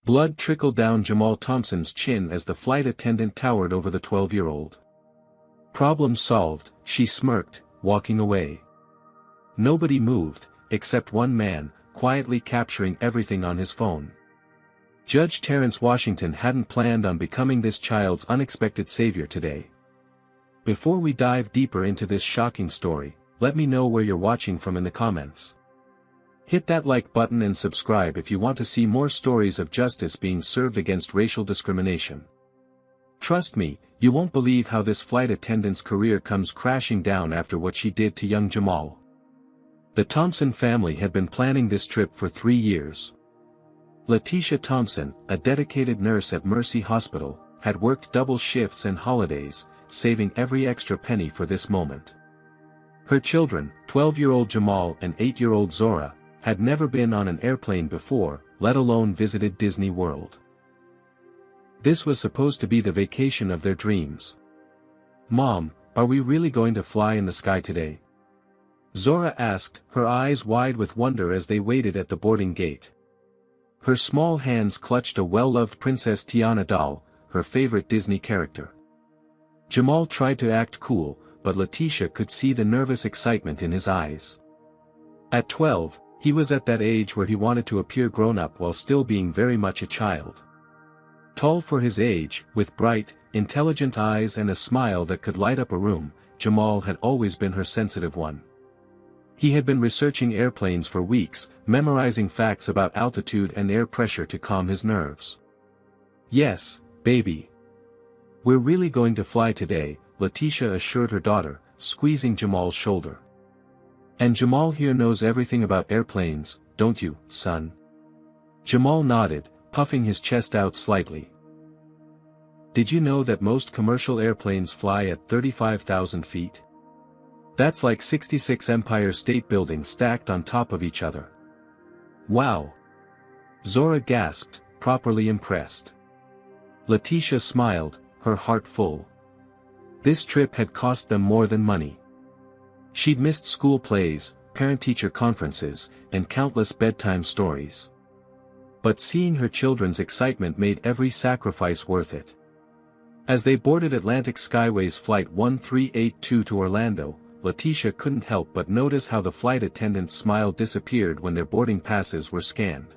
Blood trickled down Jamal Thompson's chin as the flight attendant towered over the 12-year-old. Problem solved, she smirked, walking away. Nobody moved, except one man, quietly capturing everything on his phone. Judge Terrence Washington hadn't planned on becoming this child's unexpected savior today. Before we dive deeper into this shocking story, let me know where you're watching from in the comments. Hit that like button and subscribe if you want to see more stories of justice being served against racial discrimination. Trust me, you won't believe how this flight attendant's career comes crashing down after what she did to young Jamal. The Thompson family had been planning this trip for 3 years. Letitia Thompson, a dedicated nurse at Mercy Hospital, had worked double shifts and holidays, saving every extra penny for this moment. Her children, 12-year-old Jamal and 8-year-old Zora, had never been on an airplane before, let alone visited Disney World. This was supposed to be the vacation of their dreams. "Mom, are we really going to fly in the sky today?" Zora asked, her eyes wide with wonder as they waited at the boarding gate. Her small hands clutched a well-loved Princess Tiana doll, her favorite Disney character. Jamal tried to act cool, but Letitia could see the nervous excitement in his eyes. At 12, he was at that age where he wanted to appear grown-up while still being very much a child. Tall for his age, with bright, intelligent eyes and a smile that could light up a room, Jamal had always been her sensitive one. He had been researching airplanes for weeks, memorizing facts about altitude and air pressure to calm his nerves. "Yes, baby. We're really going to fly today," Letitia assured her daughter, squeezing Jamal's shoulder. "And Jamal here knows everything about airplanes, don't you, son?" Jamal nodded, puffing his chest out slightly. "Did you know that most commercial airplanes fly at 35,000 feet? That's like 66 Empire State Buildings stacked on top of each other." "Wow!" Zora gasped, properly impressed. Letitia smiled, her heart full. This trip had cost them more than money. She'd missed school plays, parent-teacher conferences, and countless bedtime stories. But seeing her children's excitement made every sacrifice worth it. As they boarded Atlantic Skyways Flight 1382 to Orlando, Letitia couldn't help but notice how the flight attendant's smile disappeared when their boarding passes were scanned.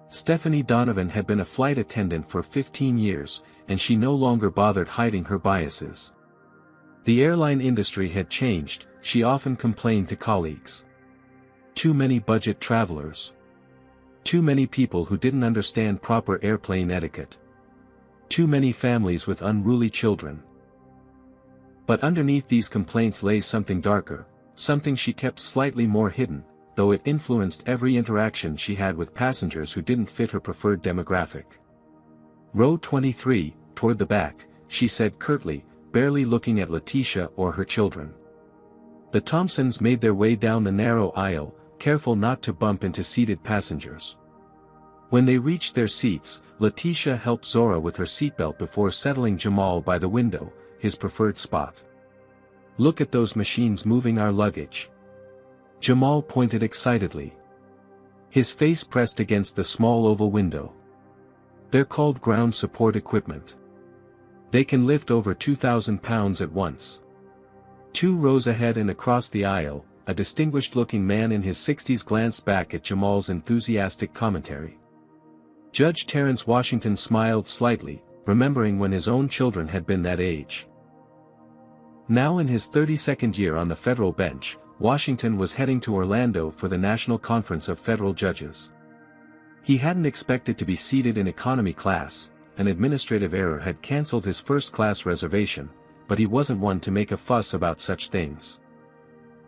Stephanie Donovan had been a flight attendant for 15 years, and she no longer bothered hiding her biases. The airline industry had changed, she often complained to colleagues. Too many budget travelers. Too many people who didn't understand proper airplane etiquette. Too many families with unruly children. But underneath these complaints lay something darker, something she kept slightly more hidden, though it influenced every interaction she had with passengers who didn't fit her preferred demographic. "Row 23, toward the back," she said curtly, barely looking at Letitia or her children. The Thompsons made their way down the narrow aisle, careful not to bump into seated passengers. When they reached their seats, Letitia helped Zora with her seatbelt before settling Jamal by the window, his preferred spot. "Look at those machines moving our luggage." Jamal pointed excitedly. His face pressed against the small oval window. "They're called ground support equipment. They can lift over 2,000 pounds at once." 2 rows ahead and across the aisle, a distinguished-looking man in his 60s glanced back at Jamal's enthusiastic commentary. Judge Terrence Washington smiled slightly, remembering when his own children had been that age. Now in his 32nd year on the federal bench, Washington was heading to Orlando for the National Conference of Federal Judges. He hadn't expected to be seated in economy class, an administrative error had canceled his first-class reservation, but he wasn't one to make a fuss about such things.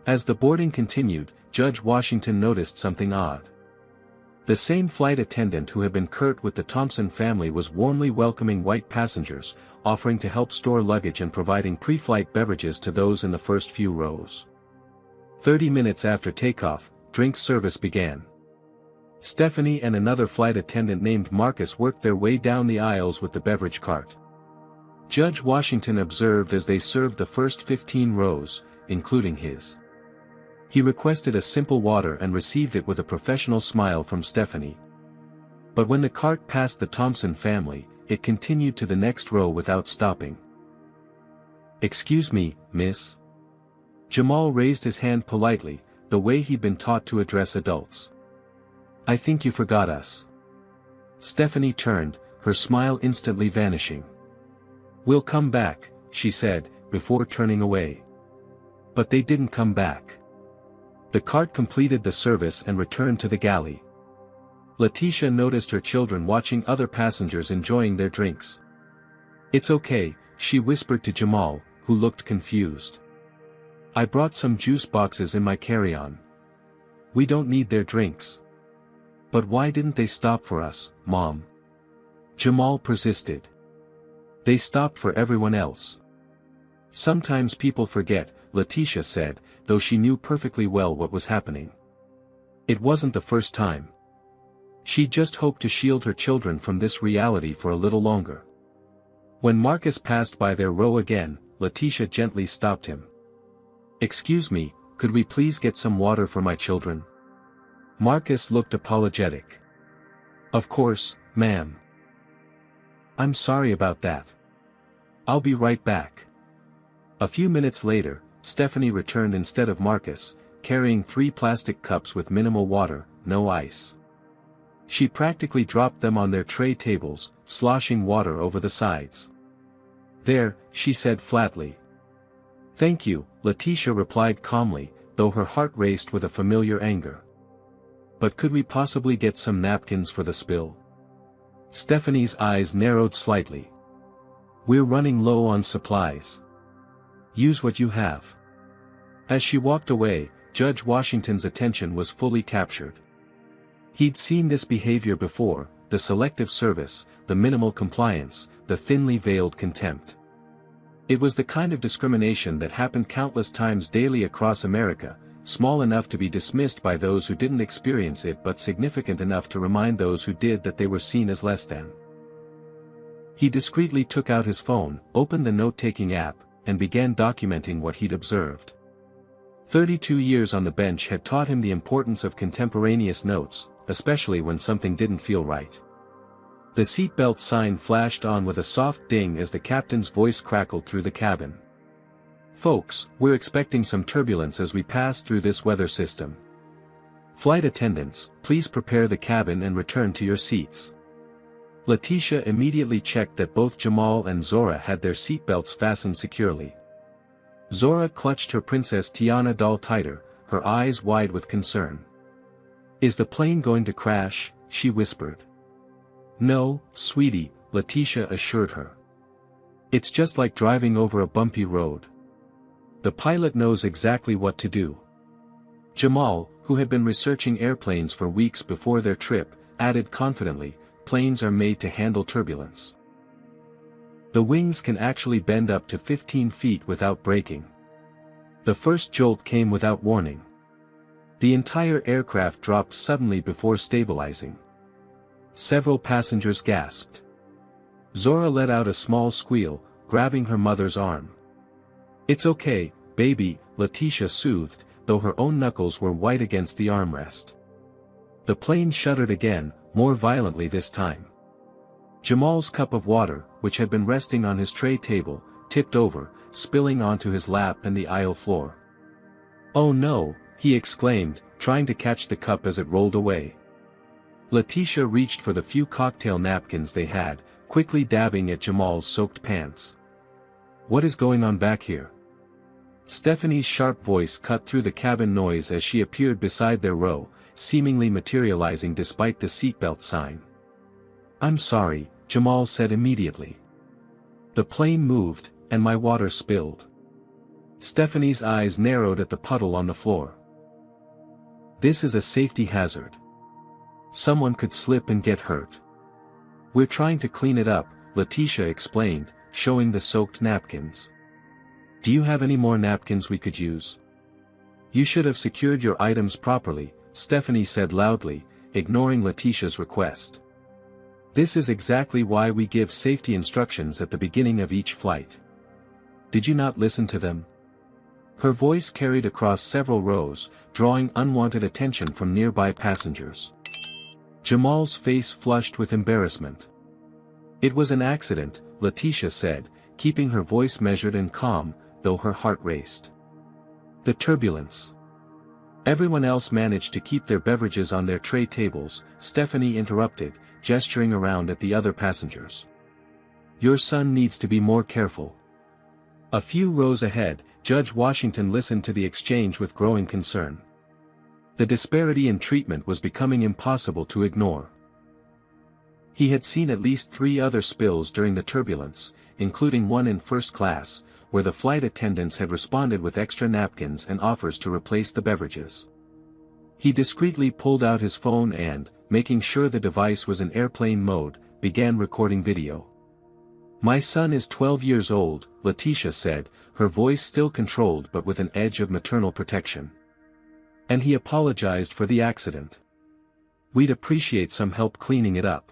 As the boarding continued, Judge Washington noticed something odd. The same flight attendant who had been curt with the Thompson family was warmly welcoming white passengers, offering to help store luggage and providing pre-flight beverages to those in the first few rows. 30 minutes after takeoff, drink service began. Stephanie and another flight attendant named Marcus worked their way down the aisles with the beverage cart. Judge Washington observed as they served the first 15 rows, including his. He requested a simple water and received it with a professional smile from Stephanie. But when the cart passed the Thompson family, it continued to the next row without stopping. "Excuse me, miss?" Jamal raised his hand politely, the way he'd been taught to address adults. "I think you forgot us." Stephanie turned, her smile instantly vanishing. "We'll come back," she said, before turning away. But they didn't come back. The cart completed the service and returned to the galley. Letitia noticed her children watching other passengers enjoying their drinks. "It's okay," she whispered to Jamal, who looked confused. "I brought some juice boxes in my carry-on. We don't need their drinks." "But why didn't they stop for us, Mom?" Jamal persisted. "They stopped for everyone else." "Sometimes people forget," Letitia said, though she knew perfectly well what was happening. It wasn't the first time. She just hoped to shield her children from this reality for a little longer. When Marcus passed by their row again, Letitia gently stopped him. "Excuse me, could we please get some water for my children?" Marcus looked apologetic. "Of course, ma'am. I'm sorry about that. I'll be right back." A few minutes later, Stephanie returned instead of Marcus, carrying 3 plastic cups with minimal water, no ice. She practically dropped them on their tray tables, sloshing water over the sides. "There," she said flatly. "Thank you," Letitia replied calmly, though her heart raced with a familiar anger. "But could we possibly get some napkins for the spill?" Stephanie's eyes narrowed slightly. "We're running low on supplies. Use what you have." As she walked away, Judge Washington's attention was fully captured. He'd seen this behavior before, the selective service, the minimal compliance, the thinly veiled contempt. It was the kind of discrimination that happened countless times daily across America, small enough to be dismissed by those who didn't experience it but significant enough to remind those who did that they were seen as less than. He discreetly took out his phone, opened the note-taking app, and began documenting what he'd observed. 32 years on the bench had taught him the importance of contemporaneous notes, especially when something didn't feel right. The seatbelt sign flashed on with a soft ding as the captain's voice crackled through the cabin. "Folks, we're expecting some turbulence as we pass through this weather system. Flight attendants, please prepare the cabin and return to your seats." Letitia immediately checked that both Jamal and Zora had their seatbelts fastened securely. Zora clutched her Princess Tiana doll tighter, her eyes wide with concern. "Is the plane going to crash?" she whispered. "No, sweetie," Letitia assured her. "It's just like driving over a bumpy road. The pilot knows exactly what to do." Jamal, who had been researching airplanes for weeks before their trip, added confidently, "Planes are made to handle turbulence. The wings can actually bend up to 15 feet without breaking." The first jolt came without warning. The entire aircraft dropped suddenly before stabilizing. Several passengers gasped. Zora let out a small squeal, grabbing her mother's arm. "It's okay, baby," Letitia soothed, though her own knuckles were white against the armrest. The plane shuddered again, more violently this time. Jamal's cup of water, which had been resting on his tray table, tipped over, spilling onto his lap and the aisle floor. "Oh no," he exclaimed, trying to catch the cup as it rolled away. Letitia reached for the few cocktail napkins they had, quickly dabbing at Jamal's soaked pants. "What is going on back here?" Stephanie's sharp voice cut through the cabin noise as she appeared beside their row, seemingly materializing despite the seatbelt sign. "I'm sorry," Jamal said immediately. "The plane moved, and my water spilled." Stephanie's eyes narrowed at the puddle on the floor. "This is a safety hazard. Someone could slip and get hurt. We're trying to clean it up," Letitia explained, showing the soaked napkins. "Do you have any more napkins we could use?" "You should have secured your items properly," Stephanie said loudly, ignoring Letitia's request. "This is exactly why we give safety instructions at the beginning of each flight. Did you not listen to them?" Her voice carried across several rows, drawing unwanted attention from nearby passengers. Jamal's face flushed with embarrassment. It was an accident, Letitia said, keeping her voice measured and calm, though her heart raced. The turbulence. Everyone else managed to keep their beverages on their tray tables. Stephanie interrupted, gesturing around at the other passengers. Your son needs to be more careful. A few rows ahead, Judge Washington listened to the exchange with growing concern. The disparity in treatment was becoming impossible to ignore. He had seen at least 3 other spills during the turbulence, including one in first class, where the flight attendants had responded with extra napkins and offers to replace the beverages. He discreetly pulled out his phone and, making sure the device was in airplane mode, began recording video. My son is 12 years old, Letitia said, her voice still controlled but with an edge of maternal protection. And he apologized for the accident. We'd appreciate some help cleaning it up.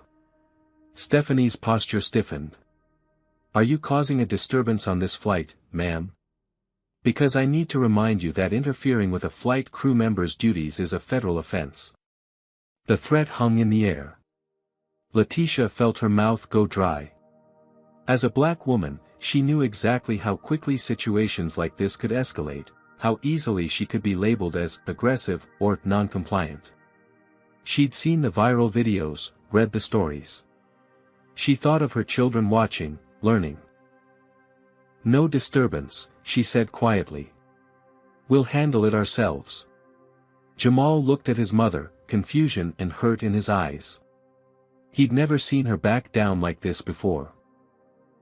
Stephanie's posture stiffened. Are you causing a disturbance on this flight, ma'am? Because I need to remind you that interfering with a flight crew member's duties is a federal offense. The threat hung in the air. Letitia felt her mouth go dry. As a black woman, she knew exactly how quickly situations like this could escalate, how easily she could be labeled as aggressive or non-compliant. She'd seen the viral videos, read the stories. She thought of her children watching, learning. No disturbance, she said quietly. We'll handle it ourselves. Jamal looked at his mother, confusion and hurt in his eyes. He'd never seen her back down like this before.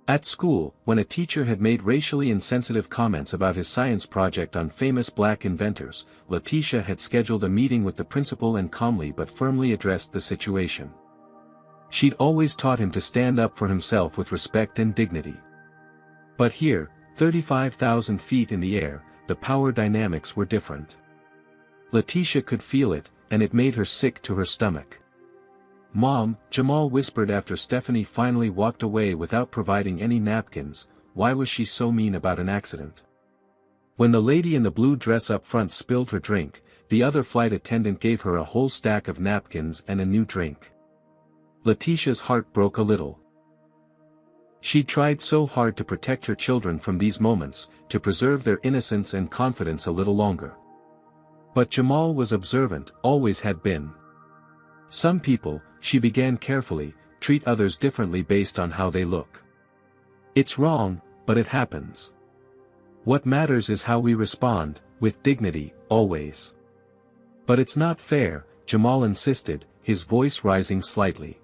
At school, when a teacher had made racially insensitive comments about his science project on famous black inventors, Letitia had scheduled a meeting with the principal and calmly but firmly addressed the situation. She'd always taught him to stand up for himself with respect and dignity. But here, 35,000 feet in the air, the power dynamics were different. Letitia could feel it, and it made her sick to her stomach. Mom, Jamal whispered after Stephanie finally walked away without providing any napkins, why was she so mean about an accident? When the lady in the blue dress up front spilled her drink, the other flight attendant gave her a whole stack of napkins and a new drink. Letitia's heart broke a little. She'd tried so hard to protect her children from these moments, to preserve their innocence and confidence a little longer. But Jamal was observant, always had been. Some people, she began carefully, treat others differently based on how they look. It's wrong, but it happens. What matters is how we respond, with dignity, always. But it's not fair, Jamal insisted, his voice rising slightly.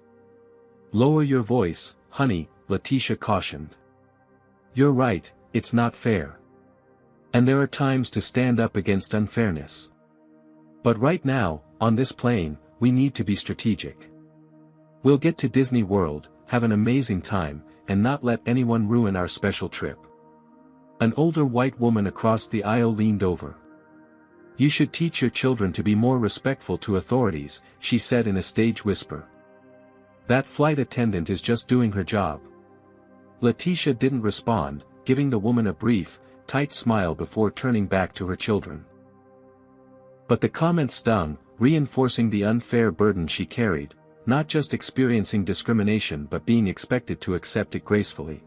Lower your voice, honey, Letitia cautioned. You're right, it's not fair. And there are times to stand up against unfairness. But right now, on this plane, we need to be strategic. We'll get to Disney World, have an amazing time, and not let anyone ruin our special trip. An older white woman across the aisle leaned over. You should teach your children to be more respectful to authorities, she said in a stage whisper. That flight attendant is just doing her job. Letitia didn't respond, giving the woman a brief, tight smile before turning back to her children. But the comment stung, reinforcing the unfair burden she carried, not just experiencing discrimination but being expected to accept it gracefully.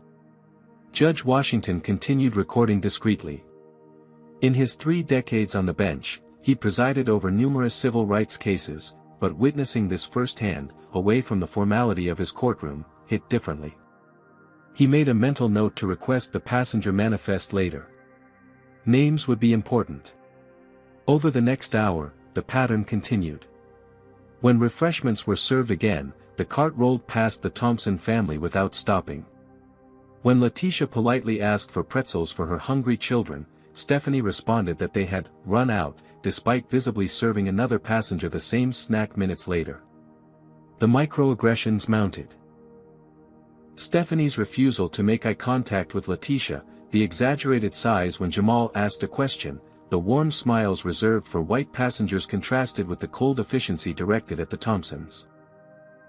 Judge Washington continued recording discreetly. In his 3 decades on the bench, he presided over numerous civil rights cases, but witnessing this firsthand, away from the formality of his courtroom, hit differently. He made a mental note to request the passenger manifest later. Names would be important. Over the next hour, the pattern continued. When refreshments were served again, the cart rolled past the Thompson family without stopping. When Letitia politely asked for pretzels for her hungry children, Stephanie responded that they had run out, despite visibly serving another passenger the same snack minutes later. The microaggressions mounted. Stephanie's refusal to make eye contact with Letitia, the exaggerated sighs when Jamal asked a question, the warm smiles reserved for white passengers contrasted with the cold efficiency directed at the Thompsons.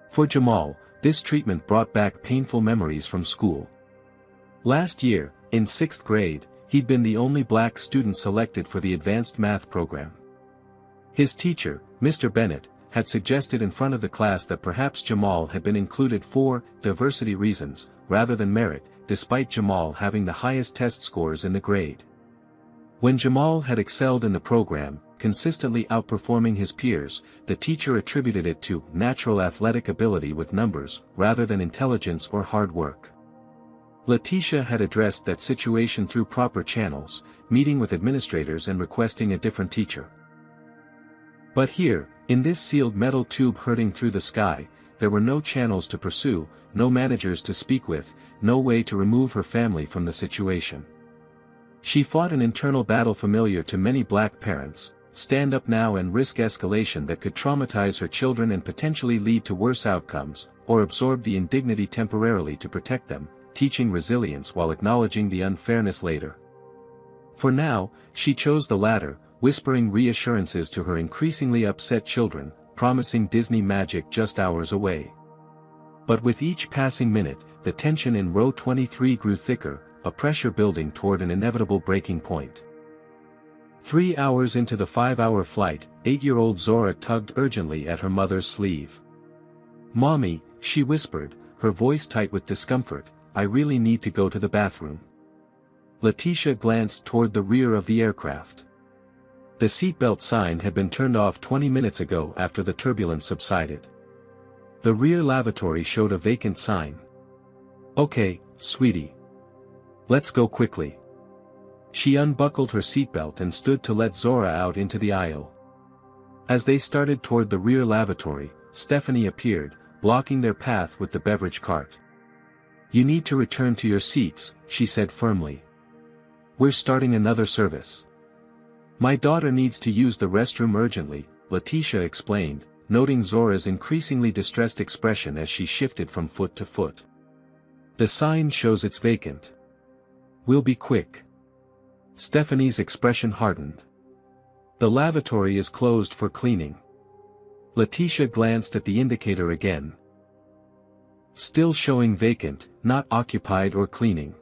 For Jamal, this treatment brought back painful memories from school. Last year, in 6th grade, he'd been the only black student selected for the advanced math program. His teacher, Mr. Bennett, had suggested in front of the class that perhaps Jamal had been included for diversity reasons, rather than merit, despite Jamal having the highest test scores in the grade. When Jamal had excelled in the program, consistently outperforming his peers, the teacher attributed it to natural athletic ability with numbers, rather than intelligence or hard work. Letitia had addressed that situation through proper channels, meeting with administrators and requesting a different teacher. But here, in this sealed metal tube hurtling through the sky, there were no channels to pursue, no managers to speak with, no way to remove her family from the situation. She fought an internal battle familiar to many black parents: stand up now and risk escalation that could traumatize her children and potentially lead to worse outcomes, or absorb the indignity temporarily to protect them, teaching resilience while acknowledging the unfairness later. For now, she chose the latter, whispering reassurances to her increasingly upset children, promising Disney magic just hours away. But with each passing minute, the tension in row 23 grew thicker, a pressure building toward an inevitable breaking point. 3 hours into the 5-hour flight, 8-year-old Zora tugged urgently at her mother's sleeve. "Mommy," she whispered, her voice tight with discomfort, "I really need to go to the bathroom." Letitia glanced toward the rear of the aircraft. The seatbelt sign had been turned off 20 minutes ago after the turbulence subsided. The rear lavatory showed a vacant sign. "Okay, sweetie. Let's go quickly." She unbuckled her seatbelt and stood to let Zora out into the aisle. As they started toward the rear lavatory, Stephanie appeared, blocking their path with the beverage cart. "You need to return to your seats," she said firmly. "We're starting another service." "My daughter needs to use the restroom urgently," Letitia explained, noting Zora's increasingly distressed expression as she shifted from foot to foot. "The sign shows it's vacant." "We'll be quick." Stephanie's expression hardened. "The lavatory is closed for cleaning." Letitia glanced at the indicator again. Still showing vacant, not occupied or cleaning.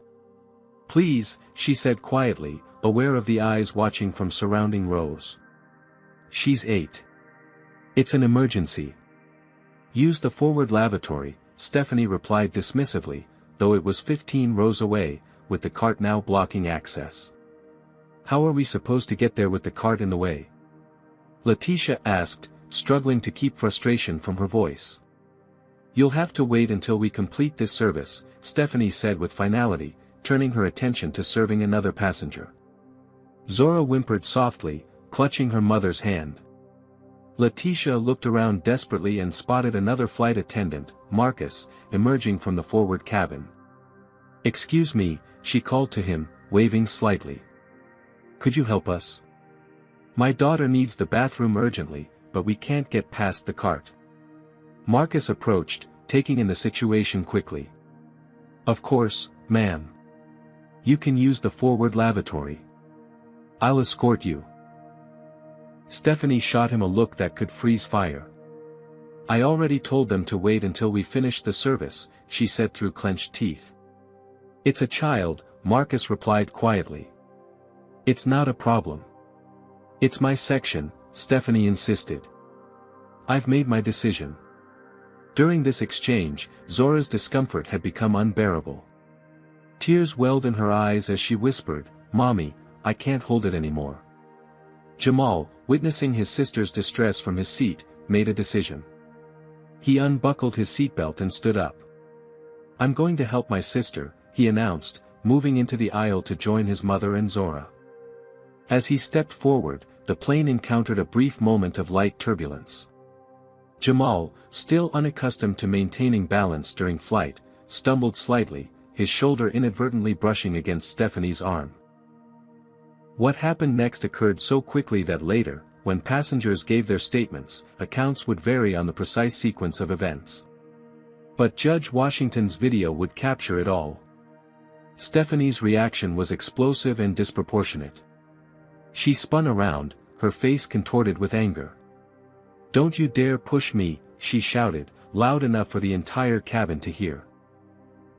"Please," she said quietly, aware of the eyes watching from surrounding rows. "She's 8. It's an emergency." "Use the forward lavatory," Stephanie replied dismissively, though it was 15 rows away, with the cart now blocking access. "How are we supposed to get there with the cart in the way?" Letitia asked, struggling to keep frustration from her voice. "You'll have to wait until we complete this service," Stephanie said with finality, turning her attention to serving another passenger. Zora whimpered softly, clutching her mother's hand. Letitia looked around desperately and spotted another flight attendant, Marcus, emerging from the forward cabin. "Excuse me," she called to him, waving slightly. "Could you help us? My daughter needs the bathroom urgently, but we can't get past the cart." Marcus approached, taking in the situation quickly. "Of course, ma'am. You can use the forward lavatory. I'll escort you." Stephanie shot him a look that could freeze fire. "I already told them to wait until we finish the service," she said through clenched teeth. "It's a child," Marcus replied quietly. "It's not a problem." "It's my section," Stephanie insisted. "I've made my decision." During this exchange, Zora's discomfort had become unbearable. Tears welled in her eyes as she whispered, "Mommy, I can't hold it anymore." Jamal, witnessing his sister's distress from his seat, made a decision. He unbuckled his seatbelt and stood up. "I'm going to help my sister," he announced, moving into the aisle to join his mother and Zora. As he stepped forward, the plane encountered a brief moment of light turbulence. Jamal, still unaccustomed to maintaining balance during flight, stumbled slightly, his shoulder inadvertently brushing against Stephanie's arm. What happened next occurred so quickly that later, when passengers gave their statements, accounts would vary on the precise sequence of events. But Judge Washington's video would capture it all. Stephanie's reaction was explosive and disproportionate. She spun around, her face contorted with anger. "Don't you dare push me," she shouted, loud enough for the entire cabin to hear.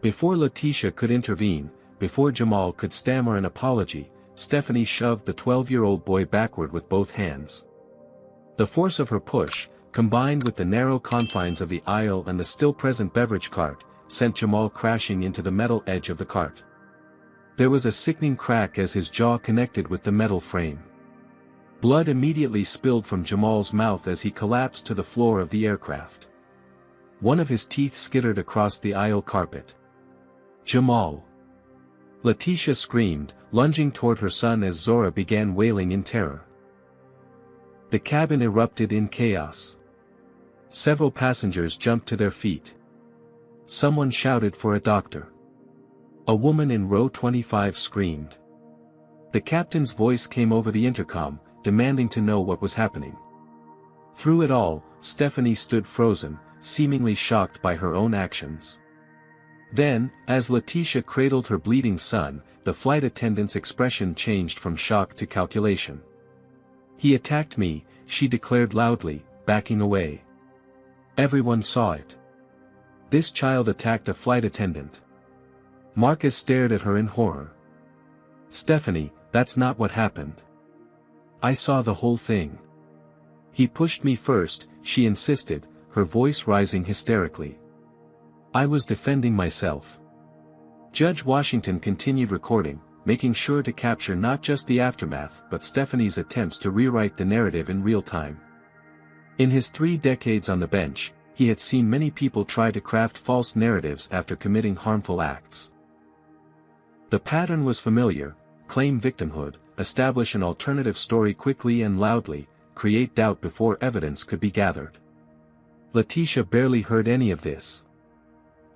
Before Letitia could intervene, before Jamal could stammer an apology, Stephanie shoved the 12-year-old boy backward with both hands. The force of her push, combined with the narrow confines of the aisle and the still-present beverage cart, sent Jamal crashing into the metal edge of the cart. There was a sickening crack as his jaw connected with the metal frame. Blood immediately spilled from Jamal's mouth as he collapsed to the floor of the aircraft. One of his teeth skittered across the aisle carpet. "Jamal!" Letitia screamed, lunging toward her son as Zora began wailing in terror. The cabin erupted in chaos. Several passengers jumped to their feet. Someone shouted for a doctor. A woman in row 25 screamed. The captain's voice came over the intercom, demanding to know what was happening. Through it all, Stephanie stood frozen, seemingly shocked by her own actions. Then, as Letitia cradled her bleeding son, the flight attendant's expression changed from shock to calculation. "He attacked me," she declared loudly, backing away. Everyone saw it. This child attacked a flight attendant. Marcus stared at her in horror. "Stephanie, that's not what happened. I saw the whole thing. He pushed me first," she insisted, her voice rising hysterically. "I was defending myself." Judge Washington continued recording, making sure to capture not just the aftermath but Stephanie's attempts to rewrite the narrative in real time. In his 3 decades on the bench, he had seen many people try to craft false narratives after committing harmful acts. The pattern was familiar: claim victimhood, establish an alternative story quickly and loudly, create doubt before evidence could be gathered. Letitia barely heard any of this.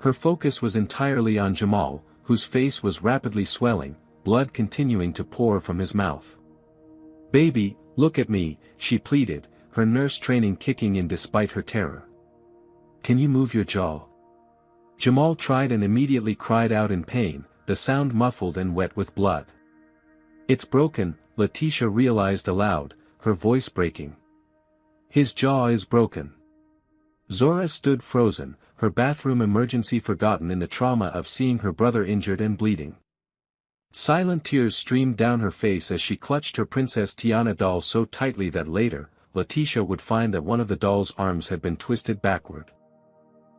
Her focus was entirely on Jamal, whose face was rapidly swelling, blood continuing to pour from his mouth. "Baby, look at me," she pleaded, her nurse training kicking in despite her terror. "Can you move your jaw?" Jamal tried and immediately cried out in pain, the sound muffled and wet with blood. "It's broken," Letitia realized aloud, her voice breaking. "His jaw is broken." Zora stood frozen, her bathroom emergency forgotten in the trauma of seeing her brother injured and bleeding. Silent tears streamed down her face as she clutched her Princess Tiana doll so tightly that later, Letitia would find that one of the doll's arms had been twisted backward.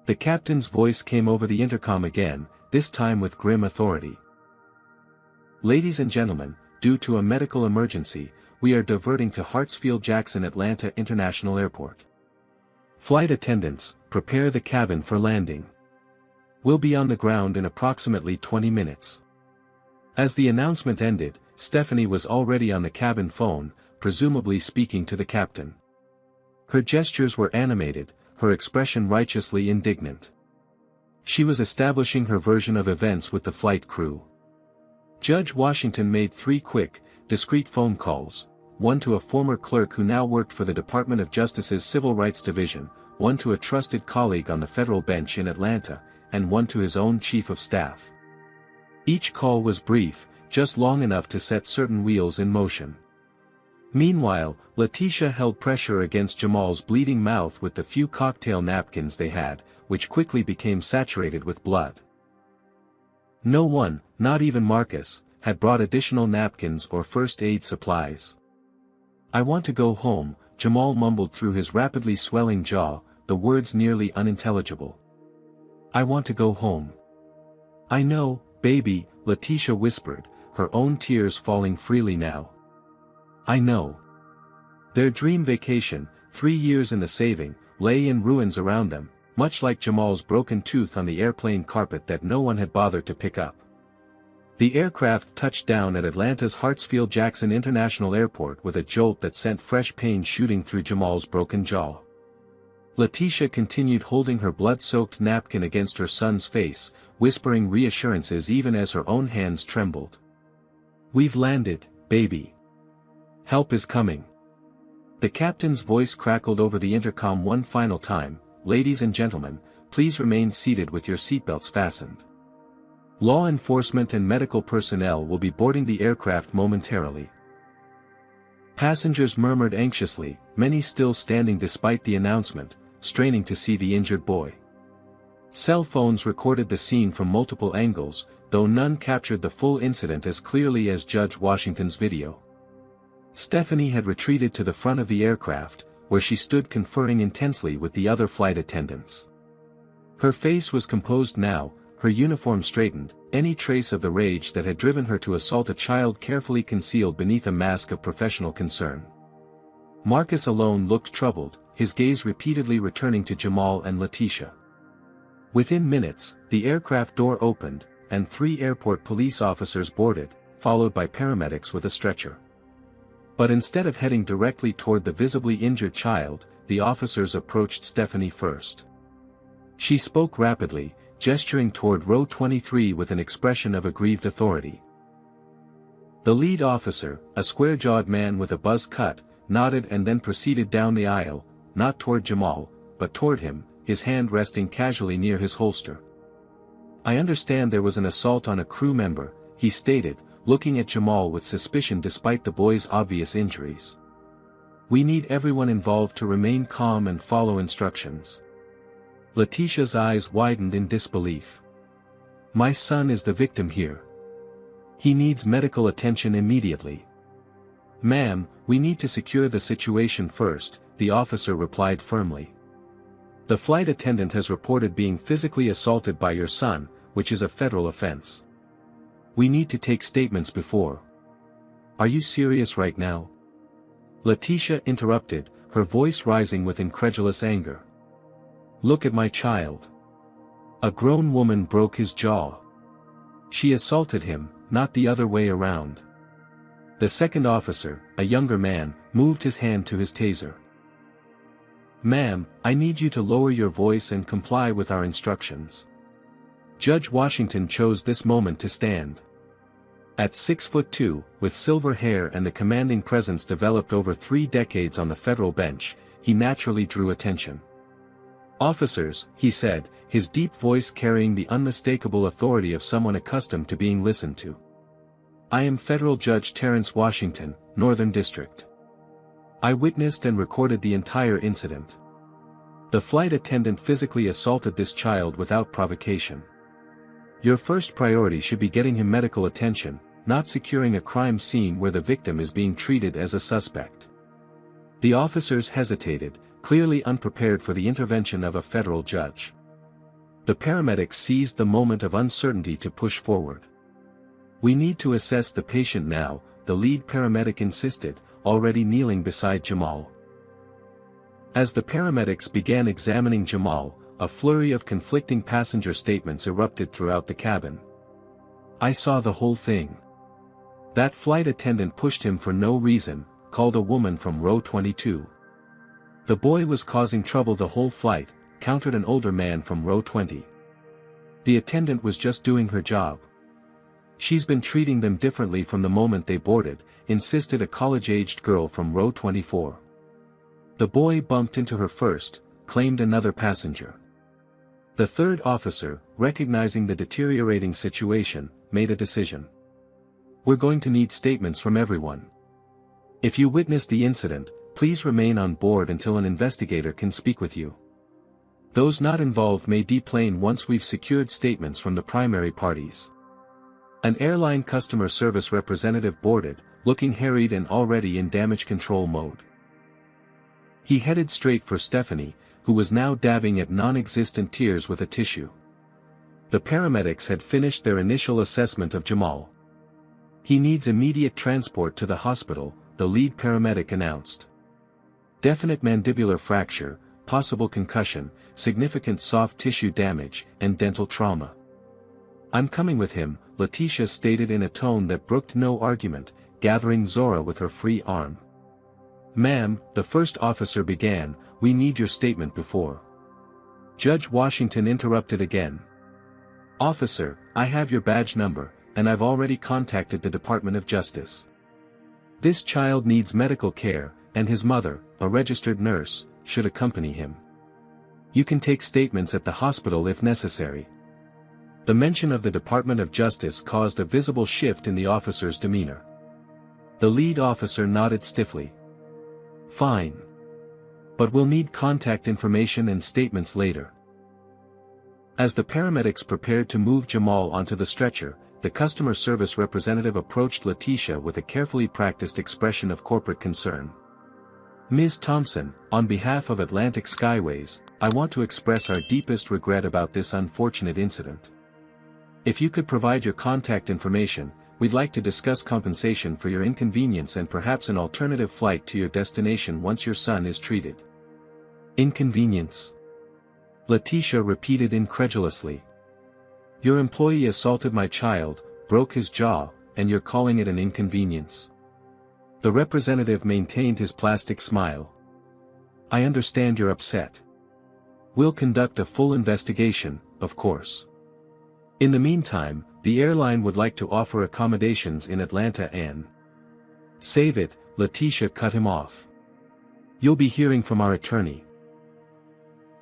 The captain's voice came over the intercom again, this time with grim authority. "Ladies and gentlemen, due to a medical emergency, we are diverting to Hartsfield-Jackson Atlanta International Airport. Flight attendants, prepare the cabin for landing. We'll be on the ground in approximately 20 minutes. As the announcement ended, Stephanie was already on the cabin phone, presumably speaking to the captain. Her gestures were animated, her expression righteously indignant. She was establishing her version of events with the flight crew. Judge Washington made 3 quick, discreet phone calls, one to a former clerk who now worked for the Department of Justice's Civil Rights Division, one to a trusted colleague on the federal bench in Atlanta, and one to his own chief of staff. Each call was brief, just long enough to set certain wheels in motion. Meanwhile, Letitia held pressure against Jamal's bleeding mouth with the few cocktail napkins they had, which quickly became saturated with blood. No one, not even Marcus, had brought additional napkins or first aid supplies. "I want to go home," Jamal mumbled through his rapidly swelling jaw, the words nearly unintelligible. "I want to go home." "I know, baby," Letitia whispered, her own tears falling freely now. "I know." Their dream vacation, 3 years in the saving, lay in ruins around them, much like Jamal's broken tooth on the airplane carpet that no one had bothered to pick up. The aircraft touched down at Atlanta's Hartsfield-Jackson International Airport with a jolt that sent fresh pain shooting through Jamal's broken jaw. Letitia continued holding her blood-soaked napkin against her son's face, whispering reassurances even as her own hands trembled. "We've landed, baby. Help is coming." The captain's voice crackled over the intercom one final time, "Ladies and gentlemen, please remain seated with your seatbelts fastened. Law enforcement and medical personnel will be boarding the aircraft momentarily." Passengers murmured anxiously, many still standing despite the announcement, straining to see the injured boy. Cell phones recorded the scene from multiple angles, though none captured the full incident as clearly as Judge Washington's video. Stephanie had retreated to the front of the aircraft, where she stood conferring intensely with the other flight attendants. Her face was composed now, her uniform straightened, any trace of the rage that had driven her to assault a child carefully concealed beneath a mask of professional concern. Marcus alone looked troubled, his gaze repeatedly returning to Jamal and Letitia. Within minutes, the aircraft door opened, and 3 airport police officers boarded, followed by paramedics with a stretcher. But instead of heading directly toward the visibly injured child, the officers approached Stephanie first. She spoke rapidly, gesturing toward row 23 with an expression of aggrieved authority. The lead officer, a square-jawed man with a buzz cut, nodded and then proceeded down the aisle, not toward Jamal, but toward him, his hand resting casually near his holster. "I understand there was an assault on a crew member," he stated, looking at Jamal with suspicion despite the boy's obvious injuries. "We need everyone involved to remain calm and follow instructions." Letitia's eyes widened in disbelief. "My son is the victim here. He needs medical attention immediately." "Ma'am, we need to secure the situation first," the officer replied firmly. "The flight attendant has reported being physically assaulted by your son, which is a federal offense. We need to take statements before." "Are you serious right now?" Letitia interrupted, her voice rising with incredulous anger. "Look at my child. A grown woman broke his jaw. She assaulted him, not the other way around." The second officer, a younger man, moved his hand to his taser. "Ma'am, I need you to lower your voice and comply with our instructions." Judge Washington chose this moment to stand. At 6'2", with silver hair and the commanding presence developed over 3 decades on the federal bench, he naturally drew attention. "Officers," he said, his deep voice carrying the unmistakable authority of someone accustomed to being listened to. "I am Federal Judge Terrence Washington, Northern District. I witnessed and recorded the entire incident. The flight attendant physically assaulted this child without provocation. Your first priority should be getting him medical attention, not securing a crime scene where the victim is being treated as a suspect." The officers hesitated, clearly unprepared for the intervention of a federal judge. The paramedics seized the moment of uncertainty to push forward. "We need to assess the patient now," the lead paramedic insisted, already kneeling beside Jamal. As the paramedics began examining Jamal, a flurry of conflicting passenger statements erupted throughout the cabin. "I saw the whole thing. That flight attendant pushed him for no reason," called a woman from row 22. "The boy was causing trouble the whole flight," countered an older man from row 20. "The attendant was just doing her job. She's been treating them differently from the moment they boarded," insisted a college-aged girl from row 24. "The boy bumped into her first," claimed another passenger. The third officer, recognizing the deteriorating situation, made a decision. "We're going to need statements from everyone. If you witnessed the incident, please remain on board until an investigator can speak with you. Those not involved may deplane once we've secured statements from the primary parties." An airline customer service representative boarded, looking harried and already in damage control mode. He headed straight for Stephanie, who was now dabbing at non-existent tears with a tissue. The paramedics had finished their initial assessment of Jamal. "He needs immediate transport to the hospital," the lead paramedic announced. "Definite mandibular fracture, possible concussion, significant soft tissue damage, and dental trauma." "I'm coming with him," Letitia stated in a tone that brooked no argument, gathering Zora with her free arm. "Ma'am," the first officer began, "we need your statement before." Judge Washington interrupted again. "Officer, I have your badge number, and I've already contacted the Department of Justice. This child needs medical care, and his mother, a registered nurse, should accompany him. You can take statements at the hospital if necessary." The mention of the Department of Justice caused a visible shift in the officer's demeanor. The lead officer nodded stiffly. "Fine. But we'll need contact information and statements later." As the paramedics prepared to move Jamal onto the stretcher, the customer service representative approached Letitia with a carefully practiced expression of corporate concern. Ms. Thompson, on behalf of Atlantic Skyways, I want to express our deepest regret about this unfortunate incident. If you could provide your contact information, we'd like to discuss compensation for your inconvenience and perhaps an alternative flight to your destination once your son is treated. Inconvenience? Letitia repeated incredulously. Your employee assaulted my child, broke his jaw, and you're calling it an inconvenience? The representative maintained his plastic smile. I understand you're upset. We'll conduct a full investigation, of course. In the meantime, the airline would like to offer accommodations in Atlanta and... Save it, Letitia cut him off. You'll be hearing from our attorney.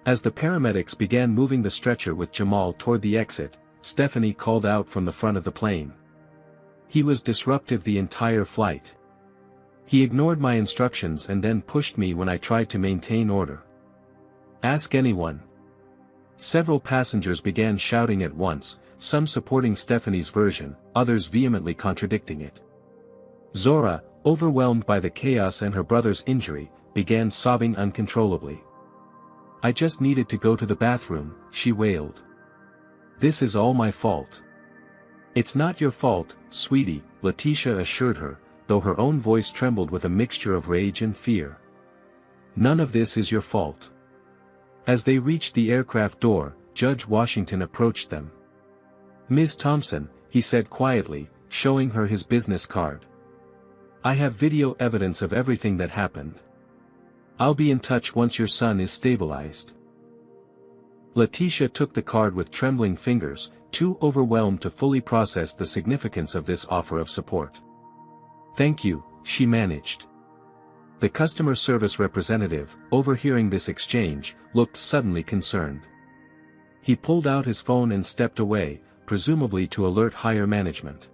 As the paramedics began moving the stretcher with Jamal toward the exit, Stephanie called out from the front of the plane. He was disruptive the entire flight. He ignored my instructions and then pushed me when I tried to maintain order. Ask anyone. Several passengers began shouting at once, some supporting Stephanie's version, others vehemently contradicting it. Zora, overwhelmed by the chaos and her brother's injury, began sobbing uncontrollably. I just needed to go to the bathroom, she wailed. This is all my fault. It's not your fault, sweetie, Letitia assured her, though her own voice trembled with a mixture of rage and fear. None of this is your fault. As they reached the aircraft door, Judge Washington approached them. Ms. Thompson, he said quietly, showing her his business card. I have video evidence of everything that happened. I'll be in touch once your son is stabilized. Letitia took the card with trembling fingers, too overwhelmed to fully process the significance of this offer of support. Thank you, she managed. The customer service representative, overhearing this exchange, looked suddenly concerned. He pulled out his phone and stepped away, presumably to alert higher management.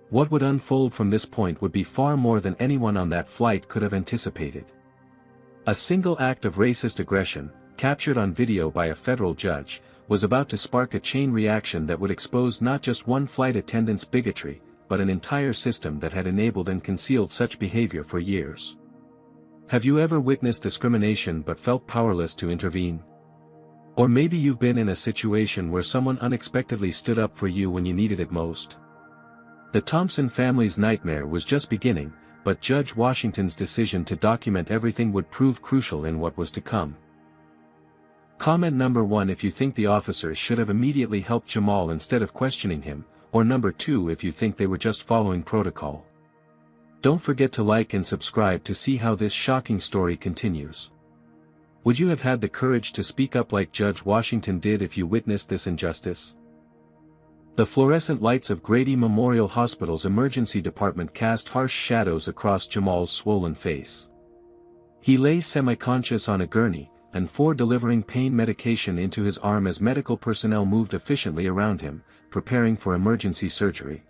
What would unfold from this point would be far more than anyone on that flight could have anticipated. A single act of racist aggression, captured on video by a federal judge, was about to spark a chain reaction that would expose not just one flight attendant's bigotry, but an entire system that had enabled and concealed such behavior for years. Have you ever witnessed discrimination but felt powerless to intervene? Or maybe you've been in a situation where someone unexpectedly stood up for you when you needed it most. The Thompson family's nightmare was just beginning, but Judge Washington's decision to document everything would prove crucial in what was to come. Comment number 1 if you think the officers should have immediately helped Jamal instead of questioning him, or number 2 if you think they were just following protocol. Don't forget to like and subscribe to see how this shocking story continues. Would you have had the courage to speak up like Judge Washington did if you witnessed this injustice? The fluorescent lights of Grady Memorial Hospital's emergency department cast harsh shadows across Jamal's swollen face. He lay semi-conscious on a gurney, and delivering pain medication into his arm as medical personnel moved efficiently around him, preparing for emergency surgery.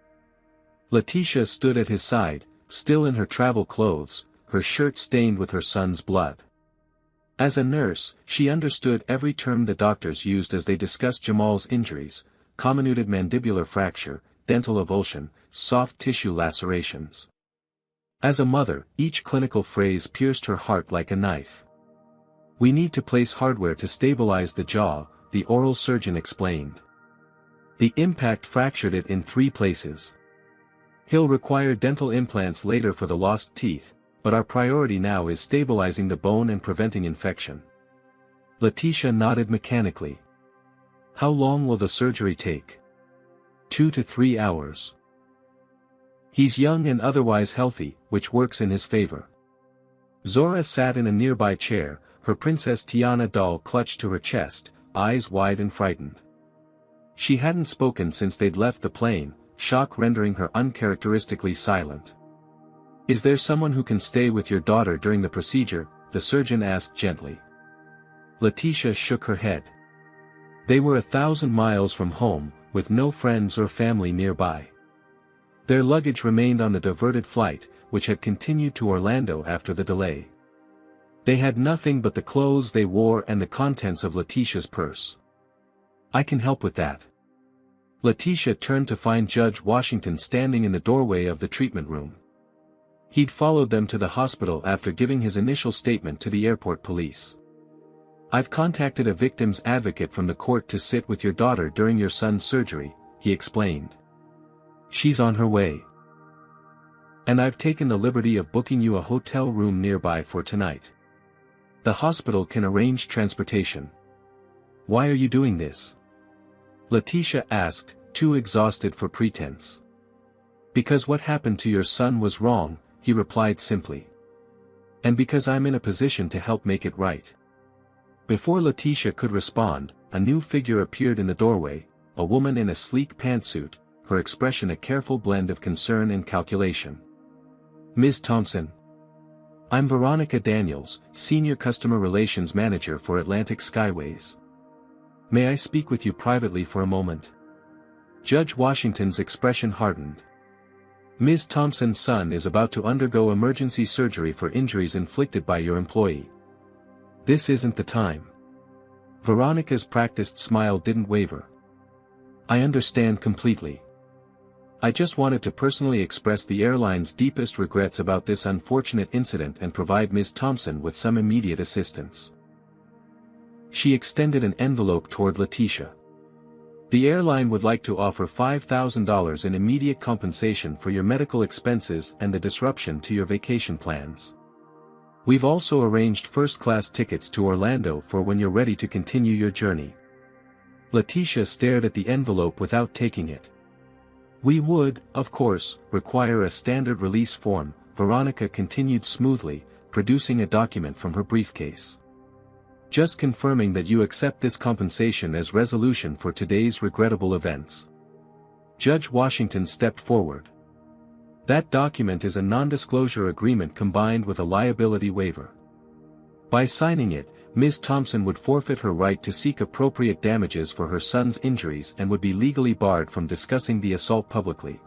Letitia stood at his side, still in her travel clothes, her shirt stained with her son's blood. As a nurse, she understood every term the doctors used as they discussed Jamal's injuries: comminuted mandibular fracture, dental avulsion, soft tissue lacerations. As a mother, each clinical phrase pierced her heart like a knife. We need to place hardware to stabilize the jaw, the oral surgeon explained. The impact fractured it in 3 places. He'll require dental implants later for the lost teeth, but our priority now is stabilizing the bone and preventing infection. Letitia nodded mechanically. How long will the surgery take? 2 to 3 hours. He's young and otherwise healthy, which works in his favor. Zora sat in a nearby chair, her Princess Tiana doll clutched to her chest, eyes wide and frightened. She hadn't spoken since they'd left the plane, shock rendering her uncharacteristically silent. Is there someone who can stay with your daughter during the procedure? The surgeon asked gently. Letitia shook her head. They were 1,000 miles from home, with no friends or family nearby. Their luggage remained on the diverted flight, which had continued to Orlando after the delay. They had nothing but the clothes they wore and the contents of Letitia's purse. I can help with that. Letitia turned to find Judge Washington standing in the doorway of the treatment room. He'd followed them to the hospital after giving his initial statement to the airport police. "I've contacted a victim's advocate from the court to sit with your daughter during your son's surgery," he explained. "She's on her way. And I've taken the liberty of booking you a hotel room nearby for tonight. The hospital can arrange transportation." "Why are you doing this?" Letitia asked, too exhausted for pretense. "Because what happened to your son was wrong," he replied simply. "And because I'm in a position to help make it right." Before Letitia could respond, a new figure appeared in the doorway, a woman in a sleek pantsuit, her expression a careful blend of concern and calculation. "Ms. Thompson. I'm Veronica Daniels, Senior Customer Relations Manager for Atlantic Skyways. May I speak with you privately for a moment?" Judge Washington's expression hardened. "Ms. Thompson's son is about to undergo emergency surgery for injuries inflicted by your employee. This isn't the time." Veronica's practiced smile didn't waver. "I understand completely. I just wanted to personally express the airline's deepest regrets about this unfortunate incident and provide Ms. Thompson with some immediate assistance." She extended an envelope toward Letitia. "The airline would like to offer $5,000 in immediate compensation for your medical expenses and the disruption to your vacation plans. We've also arranged first-class tickets to Orlando for when you're ready to continue your journey." Letitia stared at the envelope without taking it. "We would, of course, require a standard release form," Veronica continued smoothly, producing a document from her briefcase. "Just confirming that you accept this compensation as resolution for today's regrettable events." Judge Washington stepped forward. "That document is a non-disclosure agreement combined with a liability waiver. By signing it, Ms. Thompson would forfeit her right to seek appropriate damages for her son's injuries and would be legally barred from discussing the assault publicly."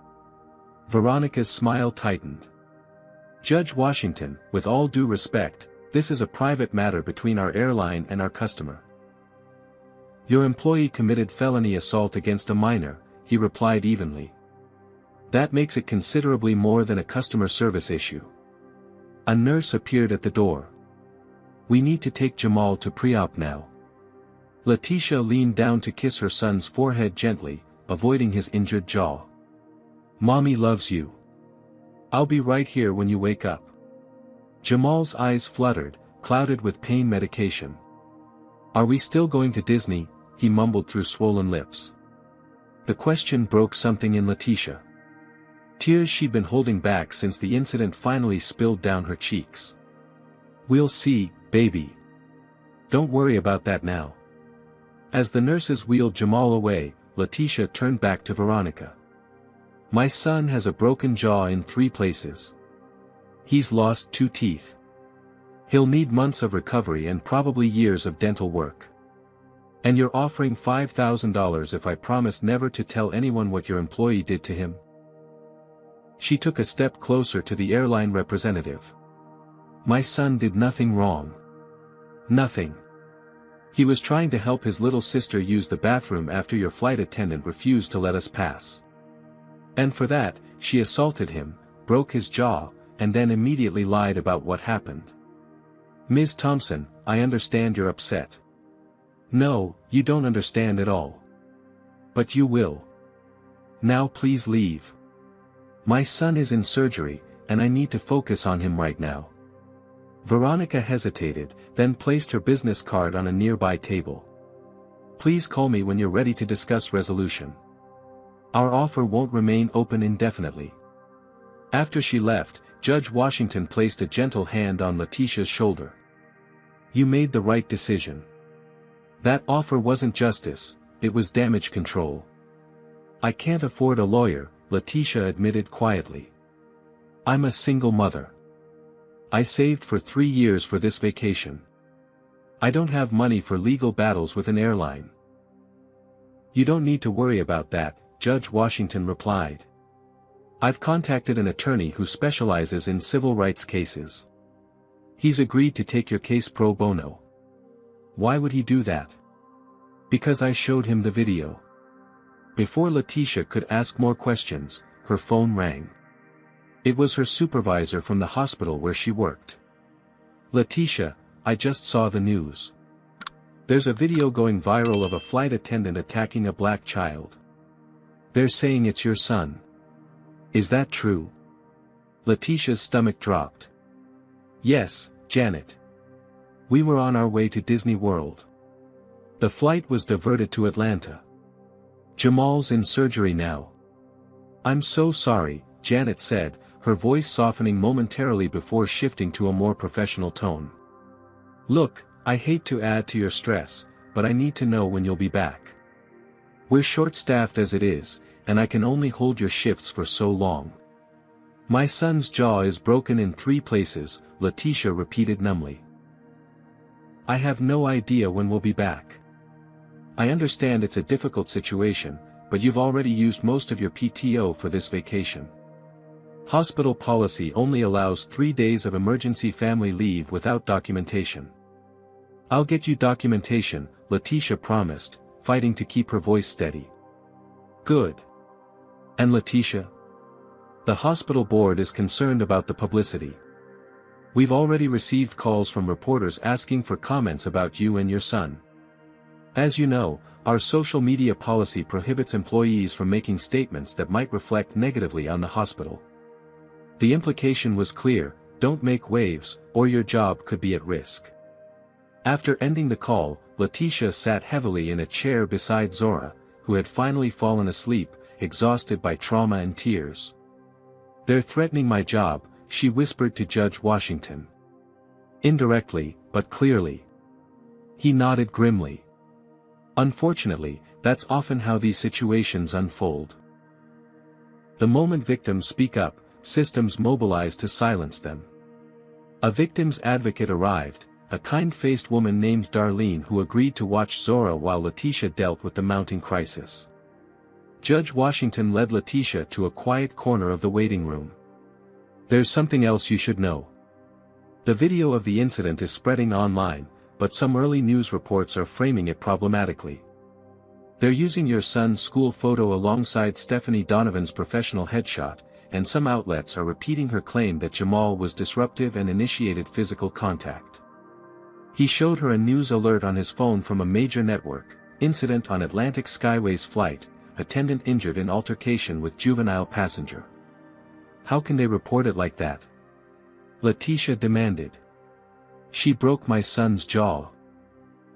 Veronica's smile tightened. "Judge Washington, with all due respect, this is a private matter between our airline and our customer." "Your employee committed felony assault against a minor," he replied evenly. "That makes it considerably more than a customer service issue." A nurse appeared at the door. "We need to take Jamal to pre-op now." Letitia leaned down to kiss her son's forehead gently, avoiding his injured jaw. "Mommy loves you. I'll be right here when you wake up." Jamal's eyes fluttered, clouded with pain medication. "Are we still going to Disney?" he mumbled through swollen lips. The question broke something in Letitia. Tears she'd been holding back since the incident finally spilled down her cheeks. "We'll see, baby. Don't worry about that now." As the nurses wheeled Jamal away, Letitia turned back to Veronica. "My son has a broken jaw in 3 places. He's lost 2 teeth. He'll need months of recovery and probably years of dental work. And you're offering $5,000 if I promise never to tell anyone what your employee did to him?" She took a step closer to the airline representative. "My son did nothing wrong. Nothing. He was trying to help his little sister use the bathroom after your flight attendant refused to let us pass. And for that, she assaulted him, broke his jaw, and then immediately lied about what happened. Ms. Thompson, I understand you're upset. No, you don't understand at all. But you will. Now please leave. My son is in surgery, and I need to focus on him right now." Veronica hesitated, then placed her business card on a nearby table. "Please call me when you're ready to discuss resolution. Our offer won't remain open indefinitely." After she left, Judge Washington placed a gentle hand on Letitia's shoulder. "You made the right decision. That offer wasn't justice, it was damage control." "I can't afford a lawyer," Letitia admitted quietly. "I'm a single mother. I saved for 3 years for this vacation. I don't have money for legal battles with an airline." "You don't need to worry about that," Judge Washington replied. "I've contacted an attorney who specializes in civil rights cases. He's agreed to take your case pro bono." "Why would he do that?" "Because I showed him the video." Before Letitia could ask more questions, her phone rang. It was her supervisor from the hospital where she worked. Letitia, I just saw the news. There's a video going viral of a flight attendant attacking a black child. They're saying it's your son. Is that true? Letitia's stomach dropped. Yes, Janet. We were on our way to Disney World. The flight was diverted to Atlanta. Jamal's in surgery now. I'm so sorry, Janet said, her voice softening momentarily before shifting to a more professional tone. Look, I hate to add to your stress, but I need to know when you'll be back. We're short-staffed as it is, and I can only hold your shifts for so long. My son's jaw is broken in 3 places, Letitia repeated numbly. I have no idea when we'll be back. I understand it's a difficult situation, but you've already used most of your PTO for this vacation. Hospital policy only allows 3 days of emergency family leave without documentation. I'll get you documentation, Letitia promised, fighting to keep her voice steady. Good. And Letitia? The hospital board is concerned about the publicity. We've already received calls from reporters asking for comments about you and your son. As you know, our social media policy prohibits employees from making statements that might reflect negatively on the hospital. The implication was clear: don't make waves, or your job could be at risk. After ending the call, Letitia sat heavily in a chair beside Zora, who had finally fallen asleep, exhausted by trauma and tears. They're threatening my job, she whispered to Judge Washington. Indirectly, but clearly. He nodded grimly. Unfortunately, that's often how these situations unfold. The moment victims speak up, systems mobilize to silence them. A victim's advocate arrived, a kind-faced woman named Darlene who agreed to watch Zora while Letitia dealt with the mounting crisis. Judge Washington led Letitia to a quiet corner of the waiting room. There's something else you should know. The video of the incident is spreading online, but some early news reports are framing it problematically. They're using your son's school photo alongside Stephanie Donovan's professional headshot, and some outlets are repeating her claim that Jamal was disruptive and initiated physical contact. He showed her a news alert on his phone from a major network: incident on Atlantic Skyways flight, attendant injured in altercation with juvenile passenger. How can they report it like that? Letitia demanded. She broke my son's jaw.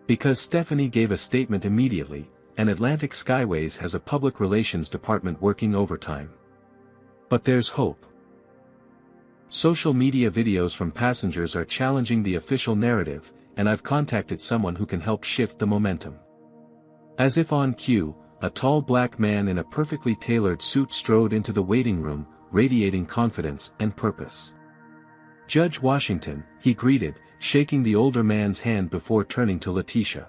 Because Stephanie gave a statement immediately, and Atlantic Skyways has a public relations department working overtime. But there's hope. Social media videos from passengers are challenging the official narrative, and I've contacted someone who can help shift the momentum. As if on cue, a tall black man in a perfectly tailored suit strode into the waiting room, radiating confidence and purpose. Judge Washington, he greeted, shaking the older man's hand before turning to Letitia.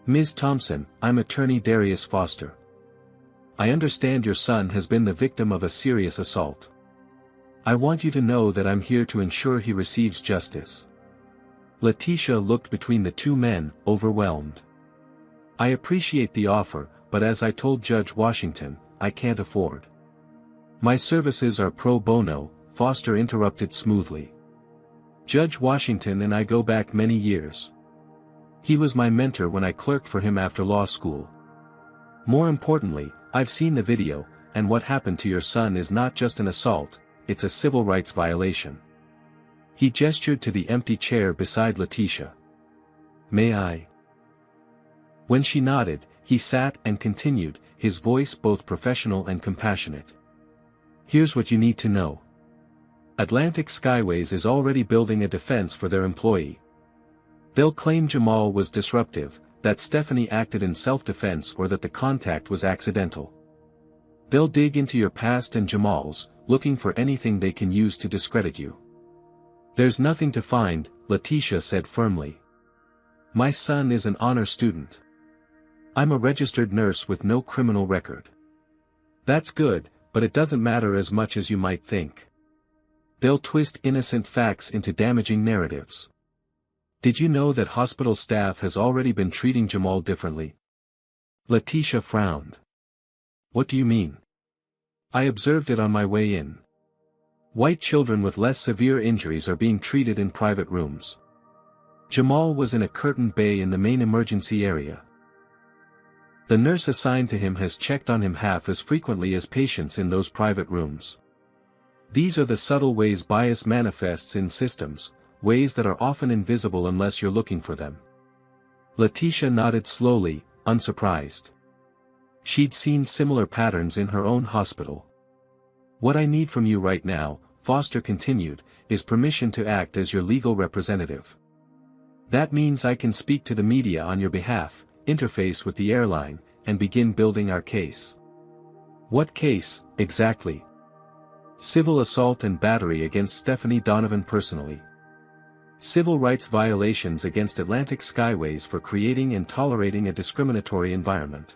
Ms. Thompson, I'm attorney Darius Foster. I understand your son has been the victim of a serious assault. I want you to know that I'm here to ensure he receives justice. Letitia looked between the two men, overwhelmed. I appreciate the offer, but as I told Judge Washington, I can't afford. My services are pro bono, Foster interrupted smoothly. Judge Washington and I go back many years. He was my mentor when I clerked for him after law school. More importantly, I've seen the video, and what happened to your son is not just an assault, it's a civil rights violation. He gestured to the empty chair beside Letitia. May I? When she nodded, he sat and continued, his voice both professional and compassionate. Here's what you need to know. Atlantic Skyways is already building a defense for their employee. They'll claim Jamal was disruptive, that Stephanie acted in self-defense, or that the contact was accidental. They'll dig into your past and Jamal's, looking for anything they can use to discredit you. There's nothing to find, Letitia said firmly. My son is an honor student. I'm a registered nurse with no criminal record. That's good, but it doesn't matter as much as you might think. They'll twist innocent facts into damaging narratives. Did you know that hospital staff has already been treating Jamal differently? Letitia frowned. What do you mean? I observed it on my way in. White children with less severe injuries are being treated in private rooms. Jamal was in a curtained bay in the main emergency area. The nurse assigned to him has checked on him half as frequently as patients in those private rooms. These are the subtle ways bias manifests in systems, ways that are often invisible unless you're looking for them. Letitia nodded slowly, unsurprised. She'd seen similar patterns in her own hospital. What I need from you right now, Foster continued, is permission to act as your legal representative. That means I can speak to the media on your behalf, interface with the airline, and begin building our case. What case, exactly? Civil assault and battery against Stephanie Donovan personally. Civil rights violations against Atlantic Skyways for creating and tolerating a discriminatory environment.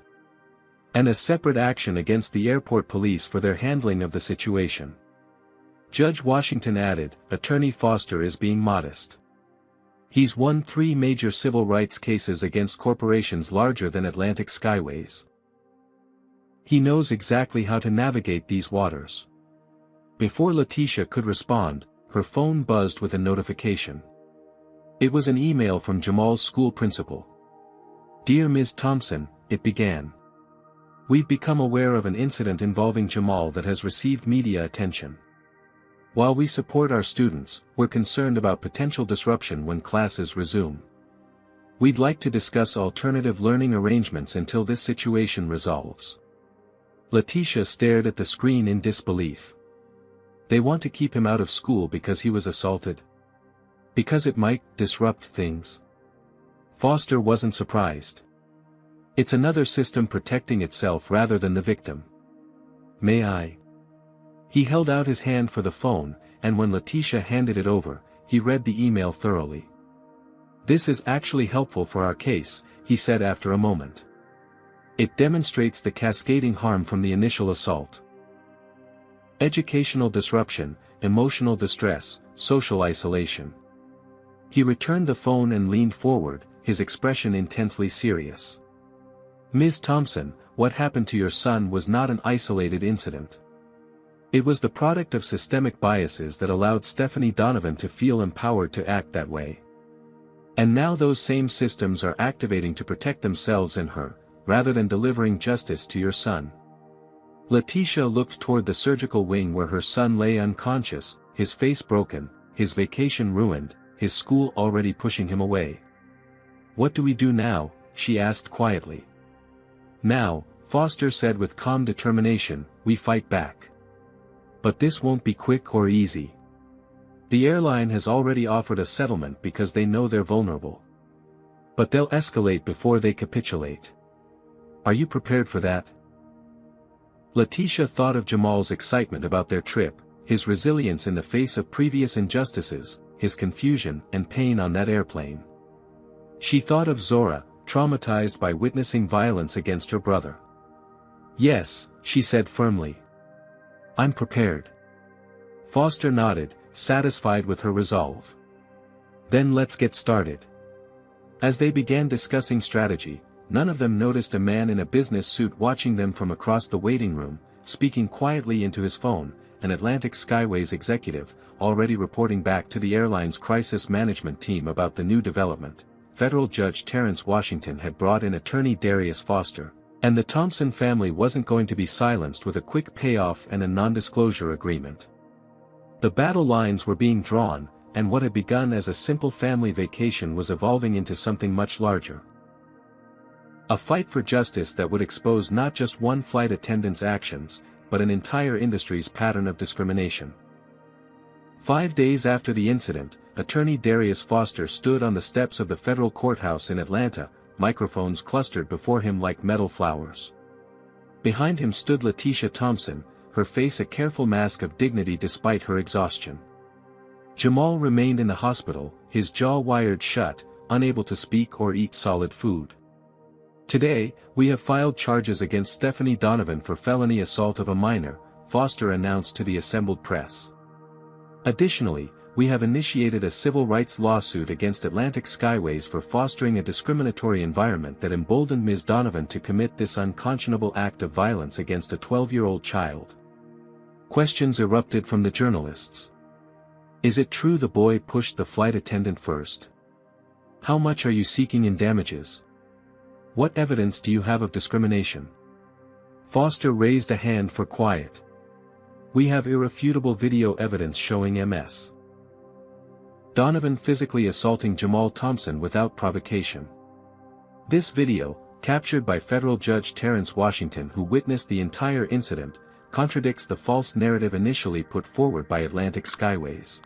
And a separate action against the airport police for their handling of the situation. Judge Washington added, Attorney Foster is being modest. He's won 3 major civil rights cases against corporations larger than Atlantic Skyways. He knows exactly how to navigate these waters. Before Letitia could respond, her phone buzzed with a notification. It was an email from Jamal's school principal. Dear Ms. Thompson, it began. We've become aware of an incident involving Jamal that has received media attention. While we support our students, we're concerned about potential disruption when classes resume. We'd like to discuss alternative learning arrangements until this situation resolves. Letitia stared at the screen in disbelief. They want to keep him out of school because he was assaulted? Because it might disrupt things? Foster wasn't surprised. It's another system protecting itself rather than the victim. May I? He held out his hand for the phone, and when Letitia handed it over, he read the email thoroughly. This is actually helpful for our case, he said after a moment. It demonstrates the cascading harm from the initial assault. Educational disruption, emotional distress, social isolation. He returned the phone and leaned forward, his expression intensely serious. Ms. Thompson, what happened to your son was not an isolated incident. It was the product of systemic biases that allowed Stephanie Donovan to feel empowered to act that way. And now those same systems are activating to protect themselves and her, rather than delivering justice to your son. Letitia looked toward the surgical wing where her son lay unconscious, his face broken, his vacation ruined, his school already pushing him away. What do we do now? She asked quietly. Now, Foster said with calm determination, we fight back. But this won't be quick or easy. The airline has already offered a settlement because they know they're vulnerable. But they'll escalate before they capitulate. Are you prepared for that? Letitia thought of Jamal's excitement about their trip, his resilience in the face of previous injustices, his confusion and pain on that airplane. She thought of Zora, traumatized by witnessing violence against her brother. Yes, she said firmly. I'm prepared. Foster nodded, satisfied with her resolve. Then let's get started. As they began discussing strategy, none of them noticed a man in a business suit watching them from across the waiting room, speaking quietly into his phone, an Atlantic Skyways executive, already reporting back to the airline's crisis management team about the new development. Federal Judge Terrence Washington had brought in attorney Darius Foster, and the Thompson family wasn't going to be silenced with a quick payoff and a non-disclosure agreement. The battle lines were being drawn, and what had begun as a simple family vacation was evolving into something much larger. A fight for justice that would expose not just one flight attendant's actions, but an entire industry's pattern of discrimination. 5 days after the incident, attorney Darius Foster stood on the steps of the federal courthouse in Atlanta, microphones clustered before him like metal flowers. Behind him stood Letitia Thompson, her face a careful mask of dignity despite her exhaustion. Jamal remained in the hospital, his jaw wired shut, unable to speak or eat solid food. Today, we have filed charges against Stephanie Donovan for felony assault of a minor, Foster announced to the assembled press. Additionally, we have initiated a civil rights lawsuit against Atlantic Skyways for fostering a discriminatory environment that emboldened Ms. Donovan to commit this unconscionable act of violence against a 12-year-old child. Questions erupted from the journalists. Is it true the boy pushed the flight attendant first? How much are you seeking in damages? What evidence do you have of discrimination? Foster raised a hand for quiet. We have irrefutable video evidence showing Ms. Donovan physically assaulting Jamal Thompson without provocation. This video, captured by federal judge Terrence Washington, who witnessed the entire incident, contradicts the false narrative initially put forward by Atlantic Skyways.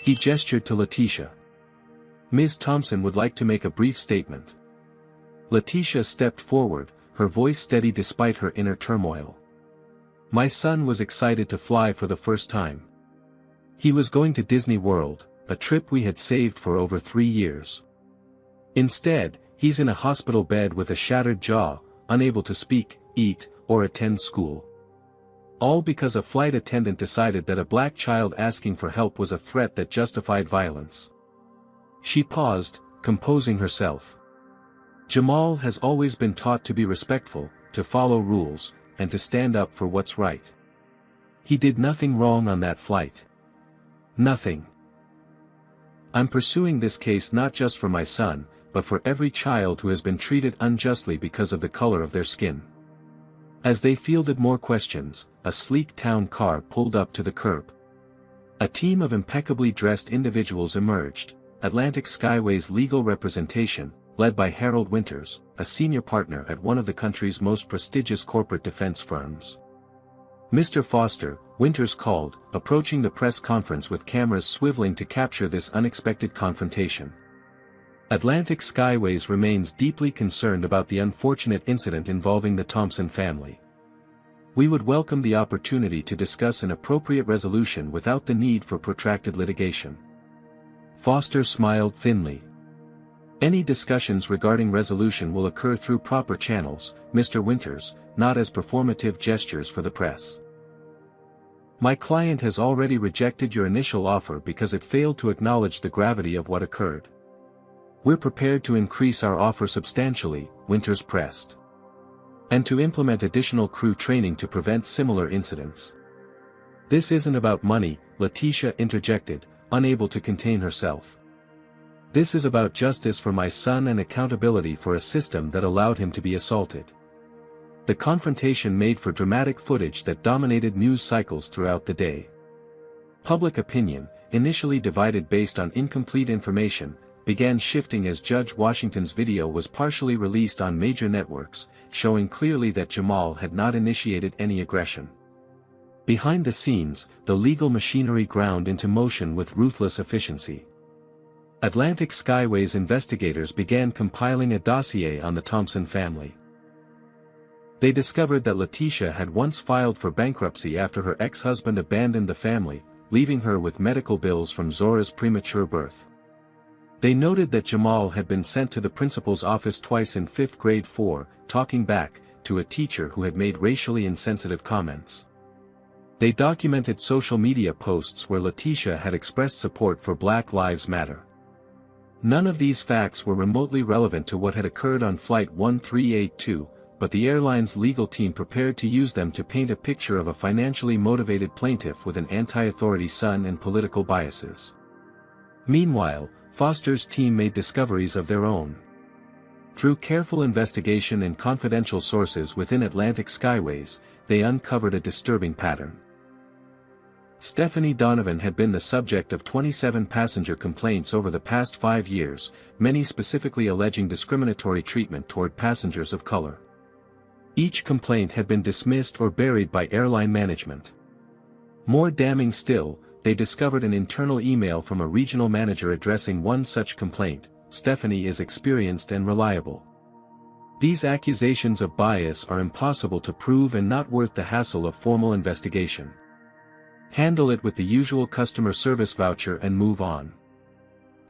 He gestured to Letitia. Ms. Thompson would like to make a brief statement. Letitia stepped forward, her voice steady despite her inner turmoil. My son was excited to fly for the first time. He was going to Disney World, a trip we had saved for over 3 years. Instead, he's in a hospital bed with a shattered jaw, unable to speak, eat, or attend school. All because a flight attendant decided that a black child asking for help was a threat that justified violence. She paused, composing herself. Jamal has always been taught to be respectful, to follow rules, and to stand up for what's right. He did nothing wrong on that flight. Nothing. I'm pursuing this case not just for my son, but for every child who has been treated unjustly because of the color of their skin. As they fielded more questions, a sleek town car pulled up to the curb. A team of impeccably dressed individuals emerged, Atlantic Skyways legal representation, led by Harold Winters, a senior partner at one of the country's most prestigious corporate defense firms. Mr. Foster, Winters called, approaching the press conference with cameras swiveling to capture this unexpected confrontation. Atlantic Skyways remains deeply concerned about the unfortunate incident involving the Thompson family. We would welcome the opportunity to discuss an appropriate resolution without the need for protracted litigation. Foster smiled thinly. Any discussions regarding resolution will occur through proper channels, Mr. Winters, not as performative gestures for the press. My client has already rejected your initial offer because it failed to acknowledge the gravity of what occurred. We're prepared to increase our offer substantially, Winters pressed. And to implement additional crew training to prevent similar incidents. This isn't about money, Letitia interjected, unable to contain herself. This is about justice for my son and accountability for a system that allowed him to be assaulted. The confrontation made for dramatic footage that dominated news cycles throughout the day. Public opinion, initially divided based on incomplete information, began shifting as Judge Washington's video was partially released on major networks, showing clearly that Jamal had not initiated any aggression. Behind the scenes, the legal machinery ground into motion with ruthless efficiency. Atlantic Skyways investigators began compiling a dossier on the Thompson family. They discovered that Letitia had once filed for bankruptcy after her ex-husband abandoned the family, leaving her with medical bills from Zora's premature birth. They noted that Jamal had been sent to the principal's office twice in 5th grade for talking back to a teacher who had made racially insensitive comments. They documented social media posts where Letitia had expressed support for Black Lives Matter. None of these facts were remotely relevant to what had occurred on Flight 1382, but the airline's legal team prepared to use them to paint a picture of a financially motivated plaintiff with an anti-authority son and political biases. Meanwhile, Foster's team made discoveries of their own. Through careful investigation and confidential sources within Atlantic Skyways, they uncovered a disturbing pattern. Stephanie Donovan had been the subject of 27 passenger complaints over the past 5 years, many specifically alleging discriminatory treatment toward passengers of color. Each complaint had been dismissed or buried by airline management. More damning still, they discovered an internal email from a regional manager addressing one such complaint: Stephanie is experienced and reliable. These accusations of bias are impossible to prove and not worth the hassle of formal investigation. Handle it with the usual customer service voucher and move on.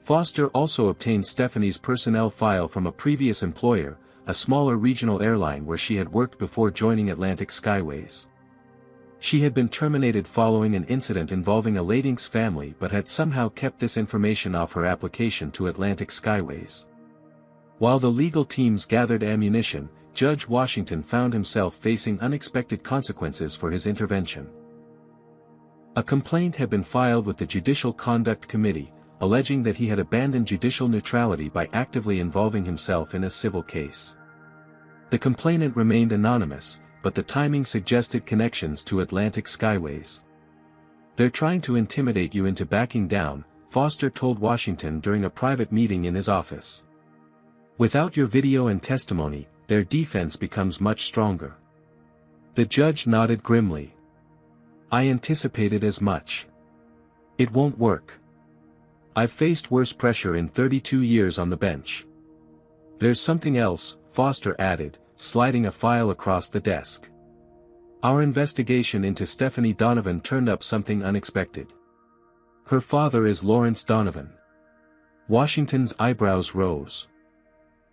Foster also obtained Stephanie's personnel file from a previous employer, a smaller regional airline where she had worked before joining Atlantic Skyways. She had been terminated following an incident involving a Ladings family but had somehow kept this information off her application to Atlantic Skyways. While the legal teams gathered ammunition, Judge Washington found himself facing unexpected consequences for his intervention. A complaint had been filed with the Judicial Conduct Committee, alleging that he had abandoned judicial neutrality by actively involving himself in a civil case. The complainant remained anonymous, but the timing suggested connections to Atlantic Skyways. "They're trying to intimidate you into backing down," Foster told Washington during a private meeting in his office. "Without your video and testimony, their defense becomes much stronger." The judge nodded grimly. "I anticipated as much. It won't work. I've faced worse pressure in 32 years on the bench." "There's something else," Foster added, sliding a file across the desk. "Our investigation into Stephanie Donovan turned up something unexpected. Her father is Lawrence Donovan." Washington's eyebrows rose.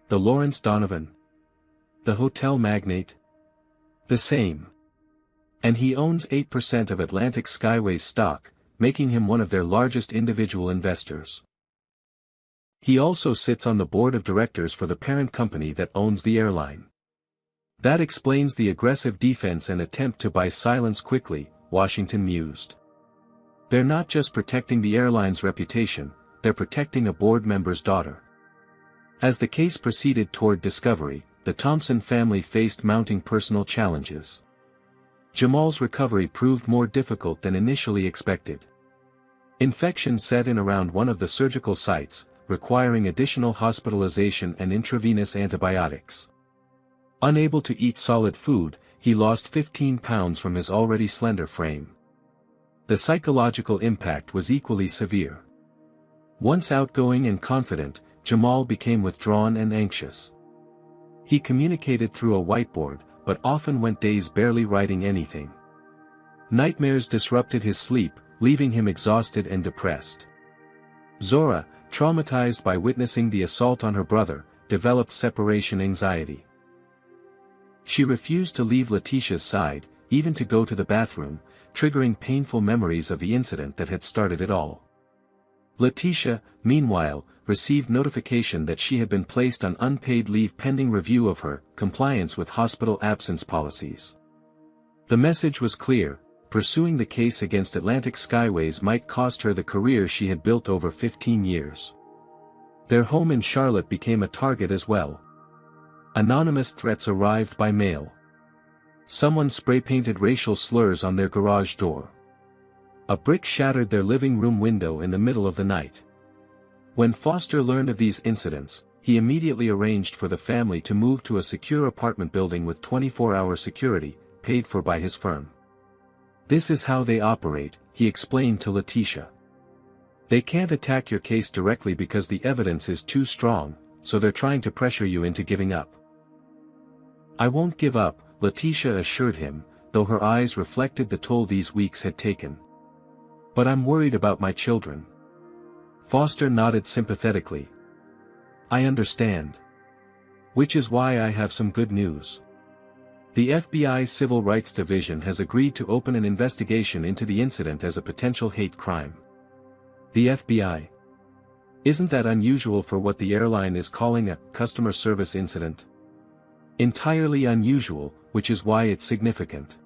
"The Lawrence Donovan? The hotel magnate?" "The same. And he owns 8% of Atlantic Skyways stock, making him one of their largest individual investors. He also sits on the board of directors for the parent company that owns the airline." "That explains the aggressive defense and attempt to buy silence quickly," Washington mused. "They're not just protecting the airline's reputation, they're protecting a board member's daughter." As the case proceeded toward discovery, the Thompson family faced mounting personal challenges. Jamal's recovery proved more difficult than initially expected. Infection set in around one of the surgical sites, requiring additional hospitalization and intravenous antibiotics. Unable to eat solid food, he lost 15 pounds from his already slender frame. The psychological impact was equally severe. Once outgoing and confident, Jamal became withdrawn and anxious. He communicated through a whiteboard, but often went days barely writing anything. Nightmares disrupted his sleep, leaving him exhausted and depressed. Zora, traumatized by witnessing the assault on her brother, developed separation anxiety. She refused to leave Letitia's side, even to go to the bathroom, triggering painful memories of the incident that had started it all. Letitia, meanwhile, received notification that she had been placed on unpaid leave pending review of her compliance with hospital absence policies. The message was clear: pursuing the case against Atlantic Skyways might cost her the career she had built over 15 years. Their home in Charlotte became a target as well. Anonymous threats arrived by mail. Someone spray-painted racial slurs on their garage door. A brick shattered their living room window in the middle of the night. When Foster learned of these incidents, he immediately arranged for the family to move to a secure apartment building with 24-hour security, paid for by his firm. "This is how they operate," he explained to Letitia. "They can't attack your case directly because the evidence is too strong, so they're trying to pressure you into giving up." "I won't give up," Letitia assured him, though her eyes reflected the toll these weeks had taken. "But I'm worried about my children." Foster nodded sympathetically. "I understand. Which is why I have some good news. The FBI Civil Rights Division has agreed to open an investigation into the incident as a potential hate crime." "The FBI? Isn't that unusual for what the airline is calling a customer service incident?" "Entirely unusual, which is why it's significant.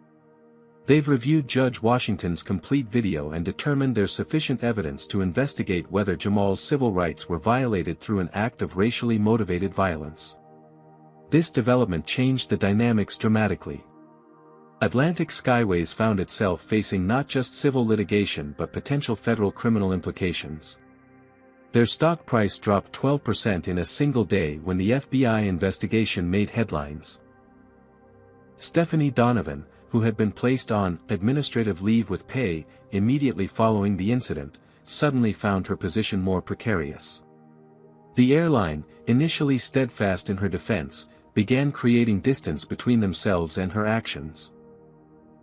They've reviewed Judge Washington's complete video and determined there's sufficient evidence to investigate whether Jamal's civil rights were violated through an act of racially motivated violence." This development changed the dynamics dramatically. Atlantic Skyways found itself facing not just civil litigation but potential federal criminal implications. Their stock price dropped 12% in a single day when the FBI investigation made headlines. Stephanie Donovan, who had been placed on administrative leave with pay immediately following the incident, suddenly found her position more precarious. The airline, initially steadfast in her defense, began creating distance between themselves and her actions.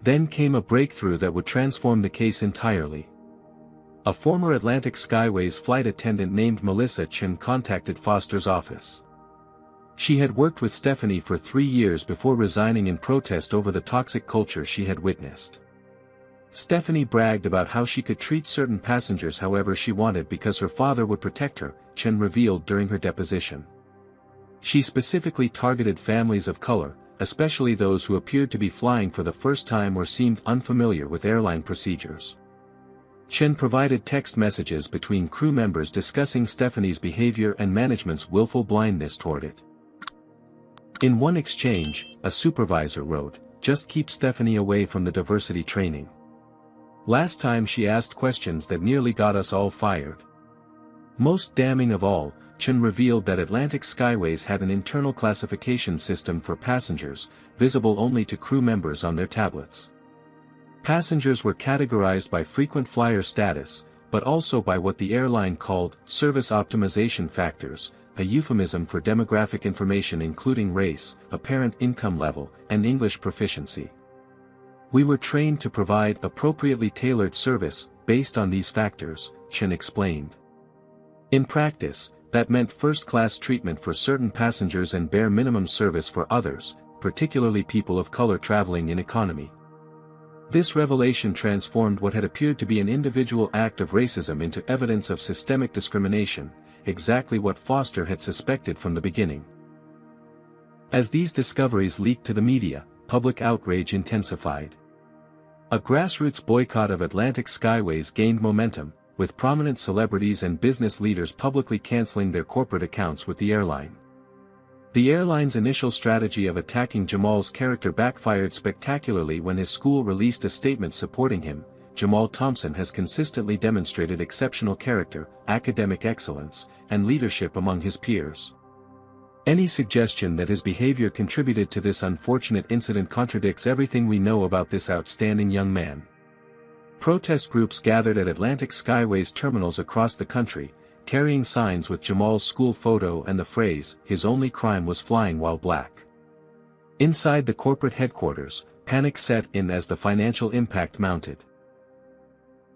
Then came a breakthrough that would transform the case entirely. A former Atlantic Skyways flight attendant named Melissa Chen contacted Foster's office. She had worked with Stephanie for 3 years before resigning in protest over the toxic culture she had witnessed. Stephanie bragged about how she could treat certain passengers however she wanted because her father would protect her, Chen revealed during her deposition. She specifically targeted families of color, especially those who appeared to be flying for the first time or seemed unfamiliar with airline procedures. Chen provided text messages between crew members discussing Stephanie's behavior and management's willful blindness toward it. In one exchange, a supervisor wrote, "Just keep Stephanie away from the diversity training. Last time she asked questions that nearly got us all fired." Most damning of all, Chen revealed that Atlantic Skyways had an internal classification system for passengers, visible only to crew members on their tablets. Passengers were categorized by frequent flyer status, but also by what the airline called service optimization factors, a euphemism for demographic information including race, apparent income level, and English proficiency. "We were trained to provide appropriately tailored service, based on these factors," Chen explained. In practice, that meant first-class treatment for certain passengers and bare minimum service for others, particularly people of color traveling in economy. This revelation transformed what had appeared to be an individual act of racism into evidence of systemic discrimination, exactly what Foster had suspected from the beginning. As these discoveries leaked to the media, public outrage intensified. A grassroots boycott of Atlantic Skyways gained momentum, with prominent celebrities and business leaders publicly canceling their corporate accounts with the airline. The airline's initial strategy of attacking Jamal's character backfired spectacularly when his school released a statement supporting him. "Jamal Thompson has consistently demonstrated exceptional character, academic excellence, and leadership among his peers. Any suggestion that his behavior contributed to this unfortunate incident contradicts everything we know about this outstanding young man." Protest groups gathered at Atlantic Skyways terminals across the country, carrying signs with Jamal's school photo and the phrase, "His only crime was flying while black." Inside the corporate headquarters, panic set in as the financial impact mounted.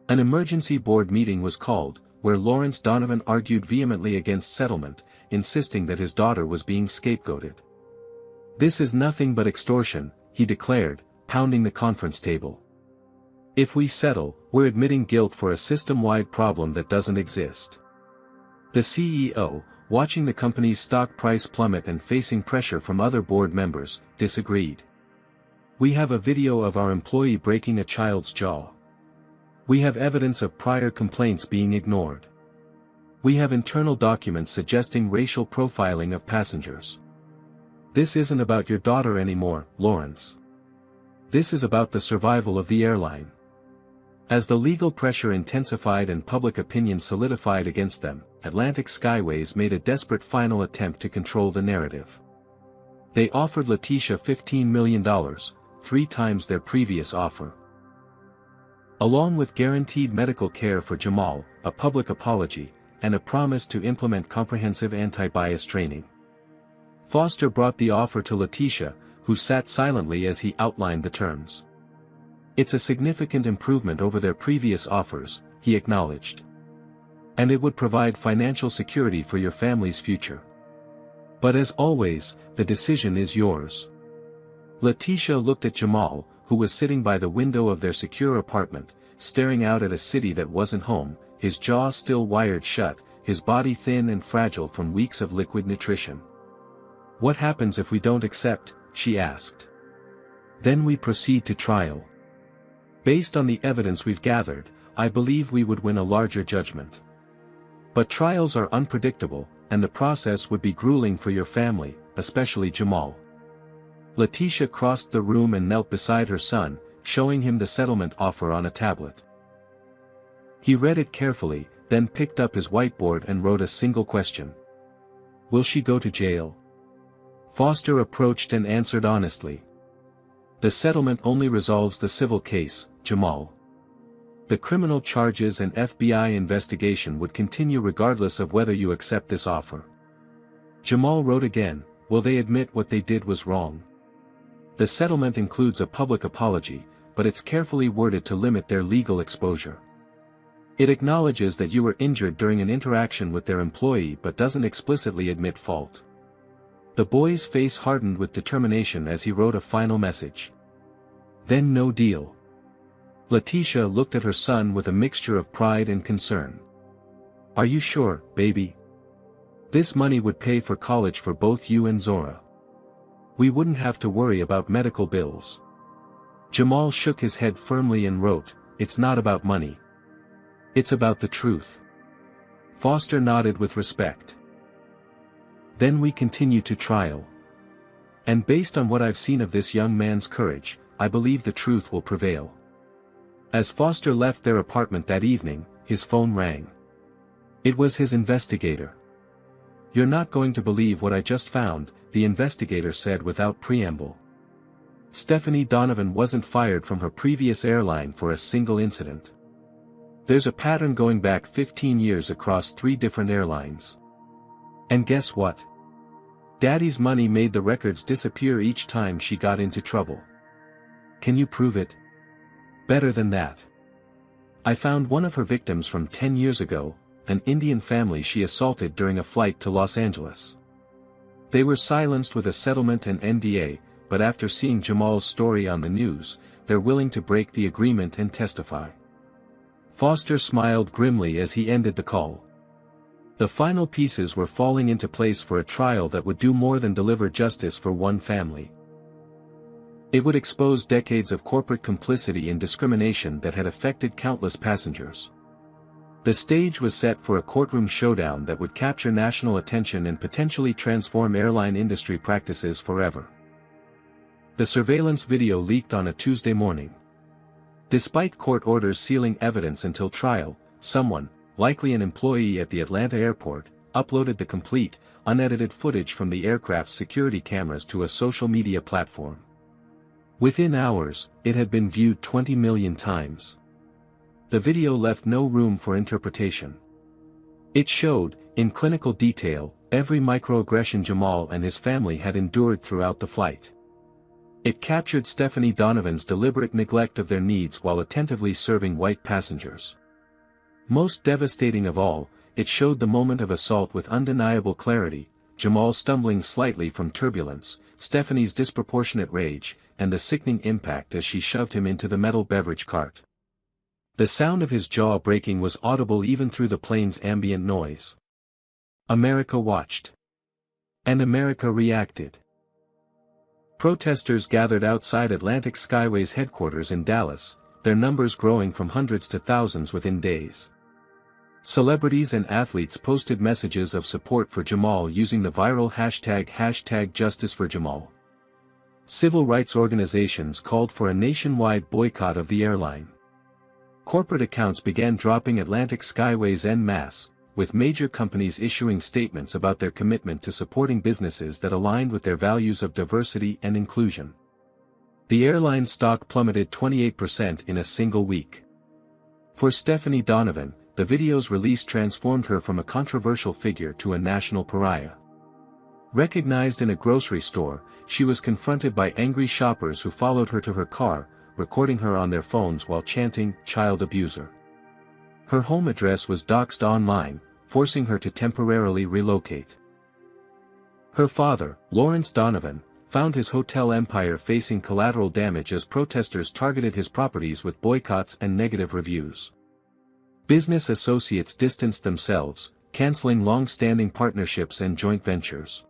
An emergency board meeting was called, where Lawrence Donovan argued vehemently against settlement, insisting that his daughter was being scapegoated. "This is nothing but extortion," he declared, pounding the conference table. "If we settle, we're admitting guilt for a system-wide problem that doesn't exist." The CEO, watching the company's stock price plummet and facing pressure from other board members, disagreed. "We have a video of our employee breaking a child's jaw. We have evidence of prior complaints being ignored. We have internal documents suggesting racial profiling of passengers. This isn't about your daughter anymore, Lawrence. This is about the survival of the airline." As the legal pressure intensified and public opinion solidified against them, Atlantic Skyways made a desperate final attempt to control the narrative. They offered Letitia $15 million, 3 times their previous offer. Along with guaranteed medical care for Jamal, a public apology, and a promise to implement comprehensive anti-bias training. Foster brought the offer to Letitia, who sat silently as he outlined the terms. "It's a significant improvement over their previous offers," he acknowledged. "And it would provide financial security for your family's future. But as always, the decision is yours." Letitia looked at Jamal, who was sitting by the window of their secure apartment, staring out at a city that wasn't home, his jaw still wired shut, his body thin and fragile from weeks of liquid nutrition. "What happens if we don't accept?" she asked. "Then we proceed to trial. Based on the evidence we've gathered, I believe we would win a larger judgment. But trials are unpredictable, and the process would be grueling for your family, especially Jamal." Letitia crossed the room and knelt beside her son, showing him the settlement offer on a tablet. He read it carefully, then picked up his whiteboard and wrote a single question. "Will she go to jail?" Foster approached and answered honestly. "The settlement only resolves the civil case, Jamal. The criminal charges and FBI investigation would continue regardless of whether you accept this offer." Jamal wrote again, "Will they admit what they did was wrong?" The settlement includes a public apology, but it's carefully worded to limit their legal exposure. It acknowledges that you were injured during an interaction with their employee but doesn't explicitly admit fault. The boy's face hardened with determination as he wrote a final message. "Then no deal." Letitia looked at her son with a mixture of pride and concern. "Are you sure, baby? This money would pay for college for both you and Zora. We wouldn't have to worry about medical bills." Jamal shook his head firmly and wrote, "It's not about money. It's about the truth. Foster nodded with respect. Then we continue to trial. And based on what I've seen of this young man's courage, I believe the truth will prevail. As Foster left their apartment that evening, his phone rang. It was his investigator. "You're not going to believe what I just found," the investigator said without preamble. Stephanie Donovan wasn't fired from her previous airline for a single incident. There's a pattern going back 15 years across 3 different airlines. And guess what? Daddy's money made the records disappear each time she got into trouble. Can you prove it? Better than that. I found one of her victims from 10 years ago, an Indian family she assaulted during a flight to Los Angeles. They were silenced with a settlement and NDA, but after seeing Jamal's story on the news, they're willing to break the agreement and testify. Foster smiled grimly as he ended the call. The final pieces were falling into place for a trial that would do more than deliver justice for one family. It would expose decades of corporate complicity and discrimination that had affected countless passengers. The stage was set for a courtroom showdown that would capture national attention and potentially transform airline industry practices forever. The surveillance video leaked on a Tuesday morning. Despite court orders sealing evidence until trial, someone, likely an employee at the Atlanta airport, uploaded the complete, unedited footage from the aircraft's security cameras to a social media platform. Within hours, it had been viewed 20 million times. The video left no room for interpretation. It showed, in clinical detail, every microaggression Jamal and his family had endured throughout the flight. It captured Stephanie Donovan's deliberate neglect of their needs while attentively serving white passengers. Most devastating of all, it showed the moment of assault with undeniable clarity, Jamal stumbling slightly from turbulence, Stephanie's disproportionate rage, and the sickening impact as she shoved him into the metal beverage cart. The sound of his jaw breaking was audible even through the plane's ambient noise. America watched. And America reacted. Protesters gathered outside Atlantic Skyway's headquarters in Dallas, their numbers growing from hundreds to thousands within days. Celebrities and athletes posted messages of support for Jamal using the viral hashtag #JusticeForJamal. Civil rights organizations called for a nationwide boycott of the airline. Corporate accounts began dropping Atlantic Skyways en masse, with major companies issuing statements about their commitment to supporting businesses that aligned with their values of diversity and inclusion. The airline's stock plummeted 28% in a single week. For Stephanie Donovan, the video's release transformed her from a controversial figure to a national pariah. Recognized in a grocery store, she was confronted by angry shoppers who followed her to her car, recording her on their phones while chanting, "Child abuser." Her home address was doxed online, forcing her to temporarily relocate. Her father, Lawrence Donovan, found his hotel empire facing collateral damage as protesters targeted his properties with boycotts and negative reviews. Business associates distanced themselves, canceling long-standing partnerships and joint ventures.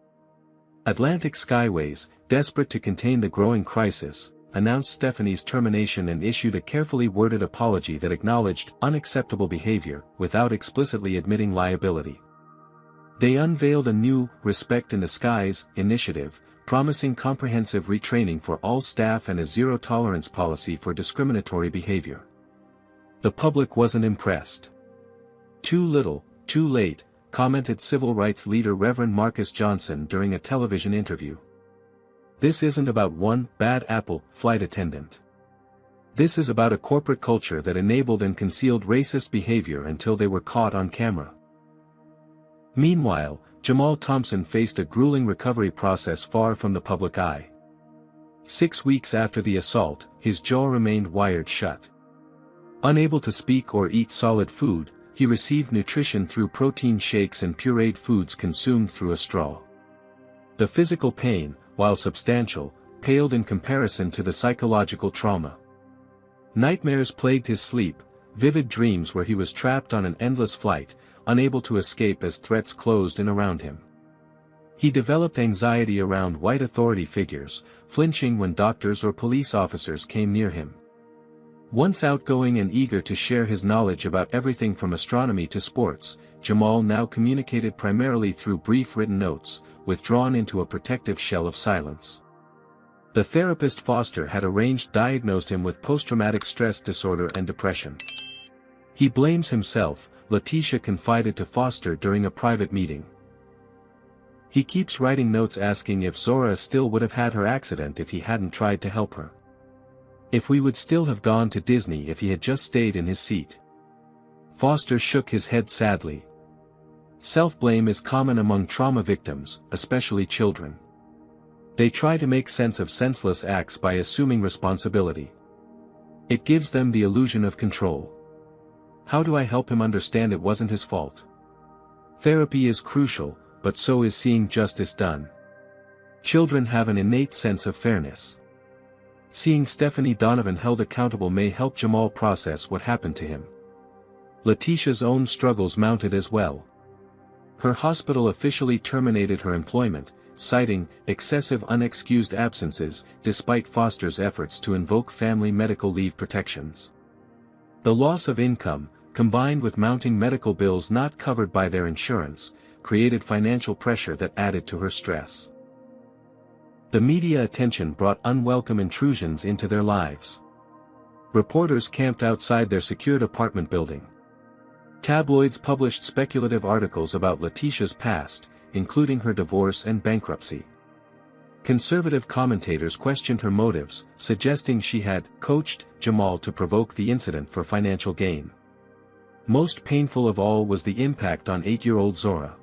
Atlantic Skyways, desperate to contain the growing crisis, announced Stephanie's termination and issued a carefully worded apology that acknowledged unacceptable behavior, without explicitly admitting liability. They unveiled a new Respect in the Skies initiative, promising comprehensive retraining for all staff and a zero-tolerance policy for discriminatory behavior. The public wasn't impressed. "Too little, too late," commented civil rights leader Reverend Marcus Johnson during a television interview. "This isn't about one bad apple flight attendant. This is about a corporate culture that enabled and concealed racist behavior until they were caught on camera." Meanwhile, Jamal Thompson faced a grueling recovery process far from the public eye. 6 weeks after the assault, his jaw remained wired shut. Unable to speak or eat solid food, he received nutrition through protein shakes and pureed foods consumed through a straw. The physical pain, while substantial, paled in comparison to the psychological trauma. Nightmares plagued his sleep, vivid dreams where he was trapped on an endless flight, unable to escape as threats closed in around him. He developed anxiety around white authority figures, flinching when doctors or police officers came near him. Once outgoing and eager to share his knowledge about everything from astronomy to sports, Jamal now communicated primarily through brief written notes, withdrawn into a protective shell of silence. The therapist Foster had arranged diagnosed him with post-traumatic stress disorder and depression. He blames himself, Letitia confided to Foster during a private meeting. He keeps writing notes asking if Zora still would have had her accident if he hadn't tried to help her. If we would still have gone to Disney if he had just stayed in his seat. Foster shook his head sadly. Self-blame is common among trauma victims, especially children. They try to make sense of senseless acts by assuming responsibility. It gives them the illusion of control. How do I help him understand it wasn't his fault? Therapy is crucial, but so is seeing justice done. Children have an innate sense of fairness. Seeing Stephanie Donovan held accountable may help Jamal process what happened to him. Letitia's own struggles mounted as well. Her hospital officially terminated her employment, citing excessive unexcused absences, despite Foster's efforts to invoke family medical leave protections. The loss of income, combined with mounting medical bills not covered by their insurance, created financial pressure that added to her stress. The media attention brought unwelcome intrusions into their lives. Reporters camped outside their secured apartment building. Tabloids published speculative articles about Letitia's past, including her divorce and bankruptcy. Conservative commentators questioned her motives, suggesting she had coached Jamal to provoke the incident for financial gain. Most painful of all was the impact on 8-year-old Zora.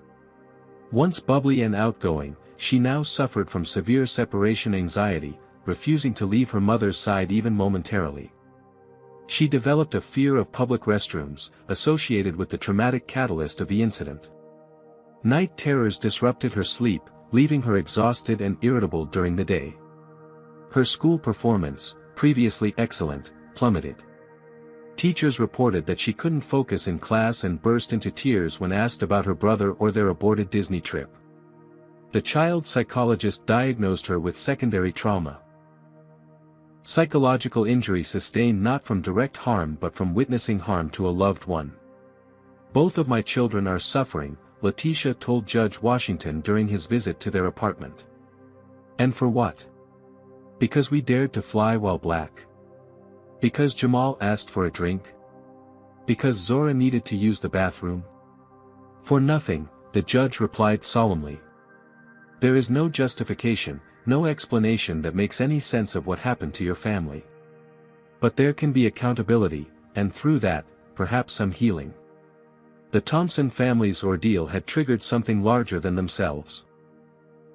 Once bubbly and outgoing, she now suffered from severe separation anxiety, refusing to leave her mother's side even momentarily. She developed a fear of public restrooms, associated with the traumatic catalyst of the incident. Night terrors disrupted her sleep, leaving her exhausted and irritable during the day. Her school performance, previously excellent, plummeted. Teachers reported that she couldn't focus in class and burst into tears when asked about her brother or their aborted Disney trip. The child psychologist diagnosed her with secondary trauma. Psychological injury sustained not from direct harm but from witnessing harm to a loved one. Both of my children are suffering, Letitia told Judge Washington during his visit to their apartment. And for what? Because we dared to fly while black? Because Jamal asked for a drink? Because Zora needed to use the bathroom? For nothing, the judge replied solemnly. There is no justification, no explanation that makes any sense of what happened to your family. But there can be accountability, and through that, perhaps some healing. The Thompson family's ordeal had triggered something larger than themselves.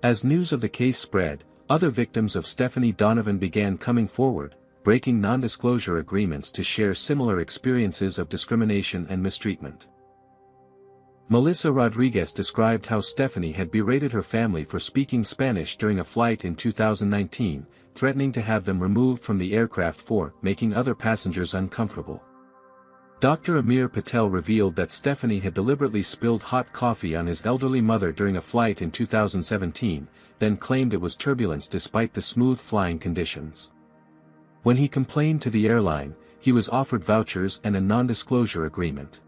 As news of the case spread, other victims of Stephanie Donovan began coming forward, breaking non-disclosure agreements to share similar experiences of discrimination and mistreatment. Melissa Rodriguez described how Stephanie had berated her family for speaking Spanish during a flight in 2019, threatening to have them removed from the aircraft for making other passengers uncomfortable. Dr. Amir Patel revealed that Stephanie had deliberately spilled hot coffee on his elderly mother during a flight in 2017, then claimed it was turbulence despite the smooth flying conditions. When he complained to the airline, he was offered vouchers and a non-disclosure agreement.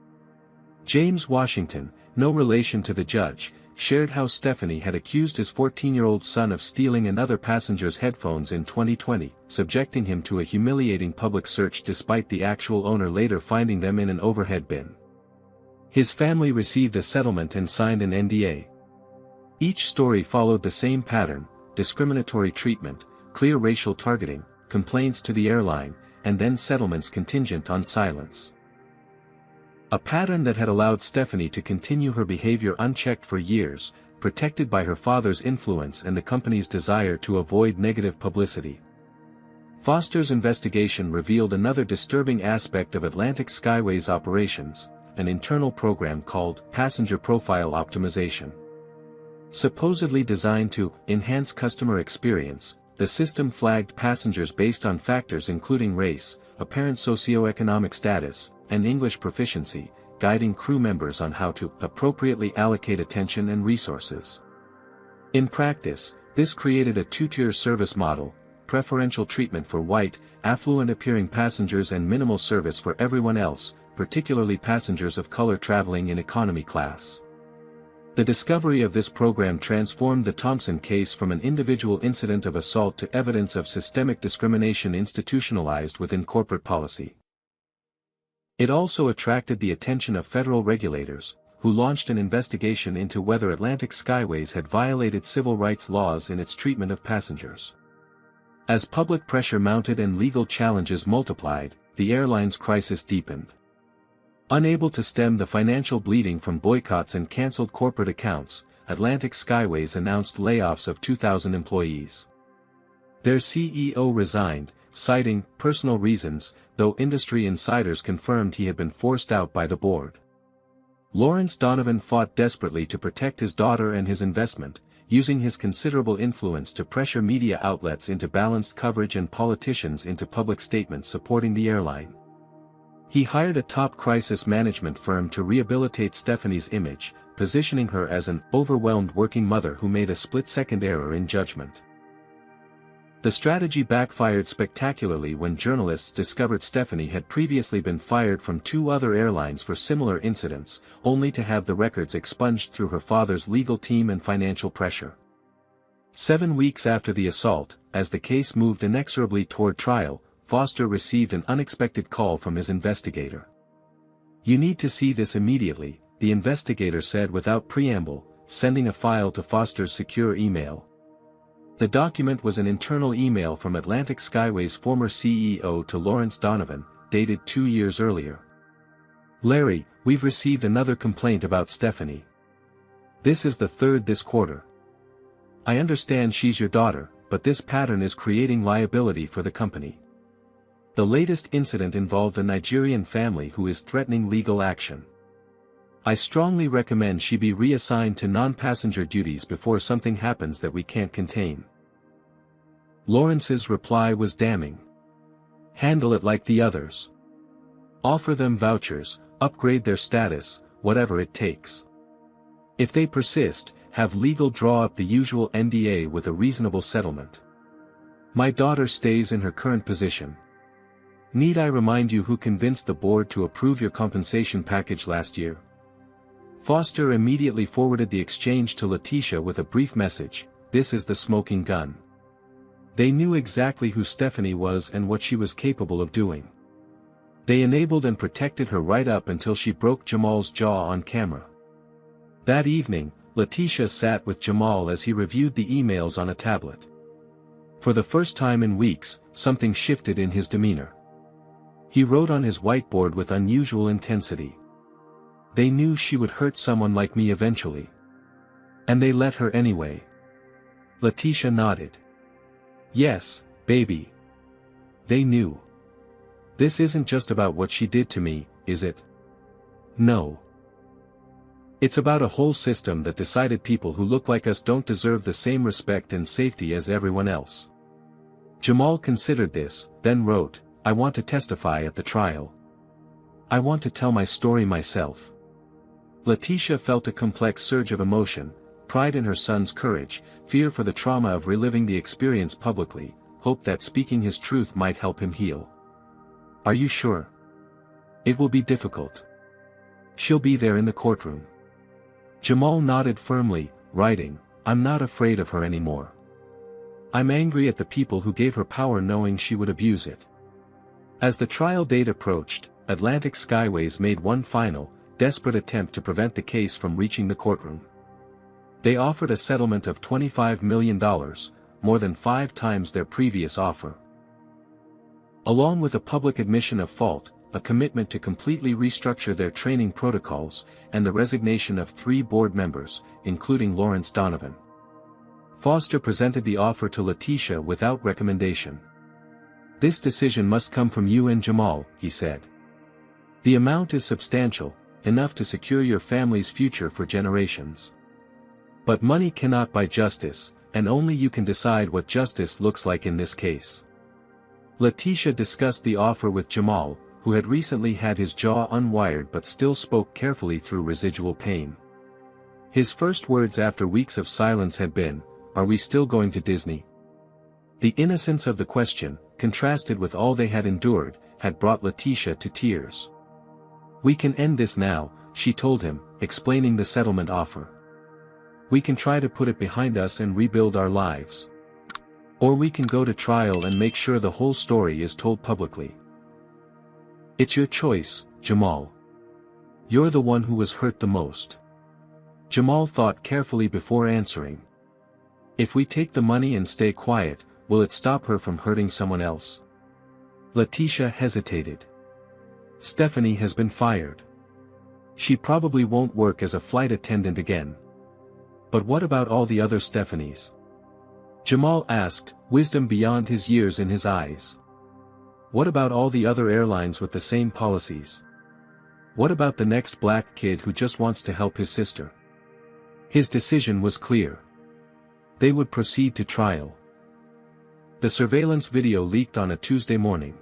James Washington, no relation to the judge, shared how Stephanie had accused his 14-year-old son of stealing another passenger's headphones in 2020, subjecting him to a humiliating public search despite the actual owner later finding them in an overhead bin. His family received a settlement and signed an NDA. Each story followed the same pattern: discriminatory treatment, clear racial targeting, complaints to the airline, and then settlements contingent on silence. A pattern that had allowed Stephanie to continue her behavior unchecked for years, protected by her father's influence and the company's desire to avoid negative publicity. Foster's investigation revealed another disturbing aspect of Atlantic Skyways operations, an internal program called passenger profile optimization. Supposedly designed to enhance customer experience, the system flagged passengers based on factors including race, apparent socioeconomic status, and English proficiency, guiding crew members on how to appropriately allocate attention and resources. In practice, this created a two-tier service model: preferential treatment for white, affluent-appearing passengers and minimal service for everyone else, particularly passengers of color traveling in economy class. The discovery of this program transformed the Thompson case from an individual incident of assault to evidence of systemic discrimination institutionalized within corporate policy. It also attracted the attention of federal regulators, who launched an investigation into whether Atlantic Skyways had violated civil rights laws in its treatment of passengers. As public pressure mounted and legal challenges multiplied, the airline's crisis deepened. Unable to stem the financial bleeding from boycotts and canceled corporate accounts, Atlantic Skyways announced layoffs of 2,000 employees. Their CEO resigned, citing personal reasons, though industry insiders confirmed he had been forced out by the board. Lawrence Donovan fought desperately to protect his daughter and his investment, using his considerable influence to pressure media outlets into balanced coverage and politicians into public statements supporting the airline. He hired a top crisis management firm to rehabilitate Stephanie's image, positioning her as an overwhelmed working mother who made a split-second error in judgment. The strategy backfired spectacularly when journalists discovered Stephanie had previously been fired from 2 other airlines for similar incidents, only to have the records expunged through her father's legal team and financial pressure. 7 weeks after the assault, as the case moved inexorably toward trial, Foster received an unexpected call from his investigator. "You need to see this immediately," the investigator said without preamble, sending a file to Foster's secure email. The document was an internal email from Atlantic Skyways' former CEO to Lawrence Donovan, dated 2 years earlier. "Larry, we've received another complaint about Stephanie. This is the 3rd this quarter. I understand she's your daughter, but this pattern is creating liability for the company. The latest incident involved a Nigerian family who is threatening legal action. I strongly recommend she be reassigned to non-passenger duties before something happens that we can't contain." Lawrence's reply was damning. "Handle it like the others. Offer them vouchers, upgrade their status, whatever it takes. If they persist, have legal draw up the usual NDA with a reasonable settlement. My daughter stays in her current position. Need I remind you who convinced the board to approve your compensation package last year?" Foster immediately forwarded the exchange to Letitia with a brief message: "This is the smoking gun." They knew exactly who Stephanie was and what she was capable of doing. They enabled and protected her right up until she broke Jamal's jaw on camera. That evening, Letitia sat with Jamal as he reviewed the emails on a tablet. For the first time in weeks, something shifted in his demeanor. He wrote on his whiteboard with unusual intensity. "They knew she would hurt someone like me eventually. And they let her anyway." Letitia nodded. "Yes, baby. They knew. This isn't just about what she did to me, is it? No. It's about a whole system that decided people who look like us don't deserve the same respect and safety as everyone else." Jamal considered this, then wrote, "I want to testify at the trial. I want to tell my story myself." Letitia felt a complex surge of emotion, pride in her son's courage, fear for the trauma of reliving the experience publicly, hope that speaking his truth might help him heal. "Are you sure? It will be difficult. She'll be there in the courtroom." Jamal nodded firmly, writing, "I'm not afraid of her anymore. I'm angry at the people who gave her power knowing she would abuse it." As the trial date approached, Atlantic Skyways made one final, desperate attempt to prevent the case from reaching the courtroom. They offered a settlement of $25 million, more than 5 times their previous offer. Along with a public admission of fault, a commitment to completely restructure their training protocols, and the resignation of 3 board members, including Lawrence Donovan. Foster presented the offer to Letitia without recommendation. "This decision must come from you and Jamal," he said. "The amount is substantial, enough to secure your family's future for generations. But money cannot buy justice, and only you can decide what justice looks like in this case." Letitia discussed the offer with Jamal, who had recently had his jaw unwired but still spoke carefully through residual pain. His first words after weeks of silence had been, "Are we still going to Disney?" The innocence of the question, contrasted with all they had endured, had brought Letitia to tears. "We can end this now," she told him, explaining the settlement offer. "We can try to put it behind us and rebuild our lives. Or we can go to trial and make sure the whole story is told publicly. It's your choice, Jamal. You're the one who was hurt the most." Jamal thought carefully before answering. "If we take the money and stay quiet, will it stop her from hurting someone else?" Letitia hesitated. "Stephanie has been fired. She probably won't work as a flight attendant again. But what about all the other Stephanies?" Jamal asked, wisdom beyond his years in his eyes. "What about all the other airlines with the same policies? What about the next black kid who just wants to help his sister?" His decision was clear. They would proceed to trial. The surveillance video leaked on a Tuesday morning.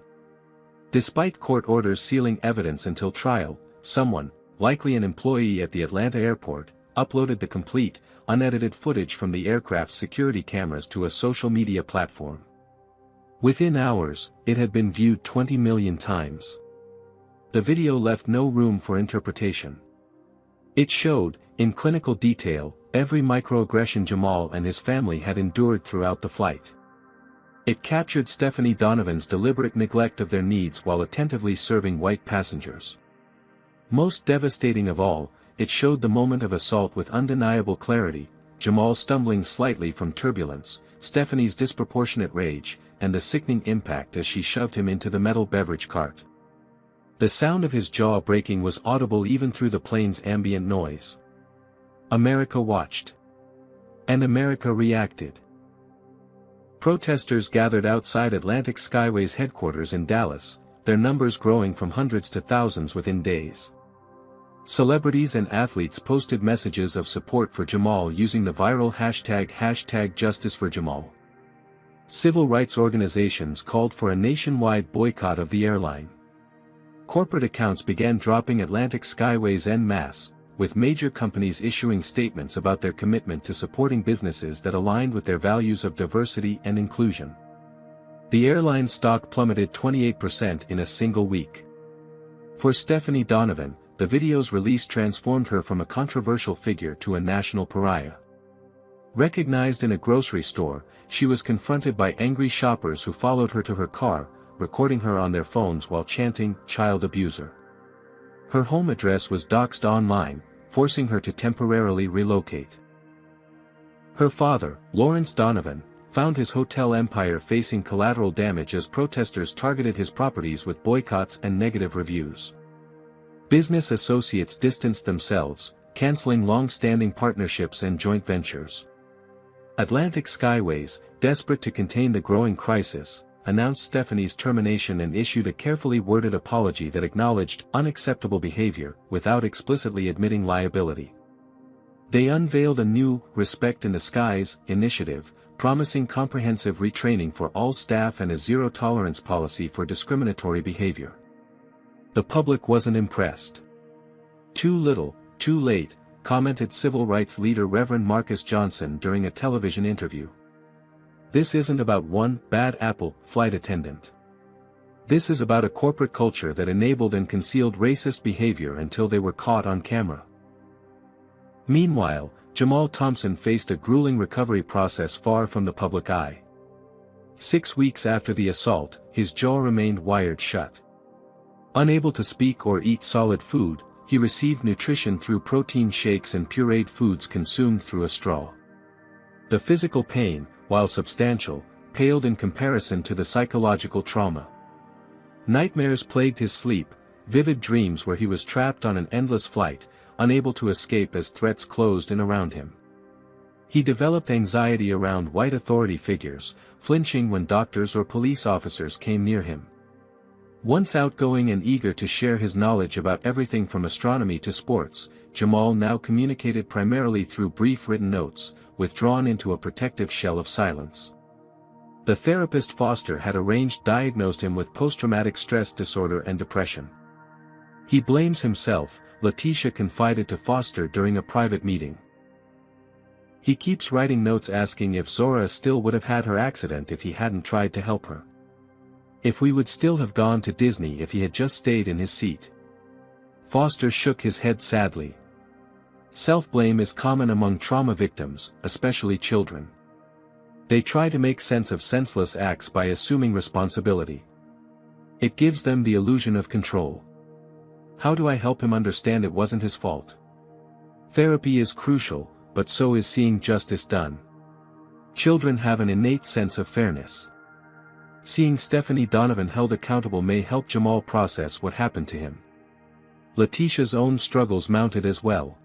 Despite court orders sealing evidence until trial, someone, likely an employee at the Atlanta airport, uploaded the complete, unedited footage from the aircraft's security cameras to a social media platform. Within hours, it had been viewed 20 million times. The video left no room for interpretation. It showed, in clinical detail, every microaggression Jamal and his family had endured throughout the flight. It captured Stephanie Donovan's deliberate neglect of their needs while attentively serving white passengers. Most devastating of all, it showed the moment of assault with undeniable clarity, Jamal stumbling slightly from turbulence, Stephanie's disproportionate rage, and the sickening impact as she shoved him into the metal beverage cart. The sound of his jaw breaking was audible even through the plane's ambient noise. America watched. And America reacted. Protesters gathered outside Atlantic Skyway's headquarters in Dallas, their numbers growing from hundreds to thousands within days. Celebrities and athletes posted messages of support for Jamal using the viral hashtag #JusticeForJamal. Civil rights organizations called for a nationwide boycott of the airline. Corporate accounts began dropping Atlantic Skyways en masse, with major companies issuing statements about their commitment to supporting businesses that aligned with their values of diversity and inclusion. The airline's stock plummeted 28% in a single week. For Stephanie Donovan, the video's release transformed her from a controversial figure to a national pariah. Recognized in a grocery store, she was confronted by angry shoppers who followed her to her car, recording her on their phones while chanting, "Child abuser." Her home address was doxed online, forcing her to temporarily relocate. Her father, Lawrence Donovan, found his hotel empire facing collateral damage as protesters targeted his properties with boycotts and negative reviews. Business associates distanced themselves, canceling long-standing partnerships and joint ventures. Atlantic Skyways, desperate to contain the growing crisis, announced Stephanie's termination and issued a carefully worded apology that acknowledged unacceptable behavior, without explicitly admitting liability. They unveiled a new Respect in the Skies initiative, promising comprehensive retraining for all staff and a zero-tolerance policy for discriminatory behavior. The public wasn't impressed. "Too little, too late," commented civil rights leader Reverend Marcus Johnson during a television interview. "This isn't about one bad apple flight attendant. This is about a corporate culture that enabled and concealed racist behavior until they were caught on camera." Meanwhile, Jamal Thompson faced a grueling recovery process far from the public eye. 6 weeks after the assault, his jaw remained wired shut. Unable to speak or eat solid food, he received nutrition through protein shakes and pureed foods consumed through a straw. The physical pain, while substantial, paled in comparison to the psychological trauma. Nightmares plagued his sleep, vivid dreams where he was trapped on an endless flight, unable to escape as threats closed in around him. He developed anxiety around white authority figures, flinching when doctors or police officers came near him. Once outgoing and eager to share his knowledge about everything from astronomy to sports, Jamal now communicated primarily through brief written notes, withdrawn into a protective shell of silence. The therapist Foster had diagnosed him with post-traumatic stress disorder and depression. "He blames himself," Letitia confided to Foster during a private meeting. He keeps writing notes asking if Zora still would have had her accident if he hadn't tried to help her. If we would still have gone to Disney if he had just stayed in his seat. Foster shook his head sadly. Self-blame is common among trauma victims, especially children. They try to make sense of senseless acts by assuming responsibility. It gives them the illusion of control. How do I help him understand it wasn't his fault? Therapy is crucial, but so is seeing justice done. Children have an innate sense of fairness. Seeing Stephanie Donovan held accountable may help Jamal process what happened to him. Letitia's own struggles mounted as well.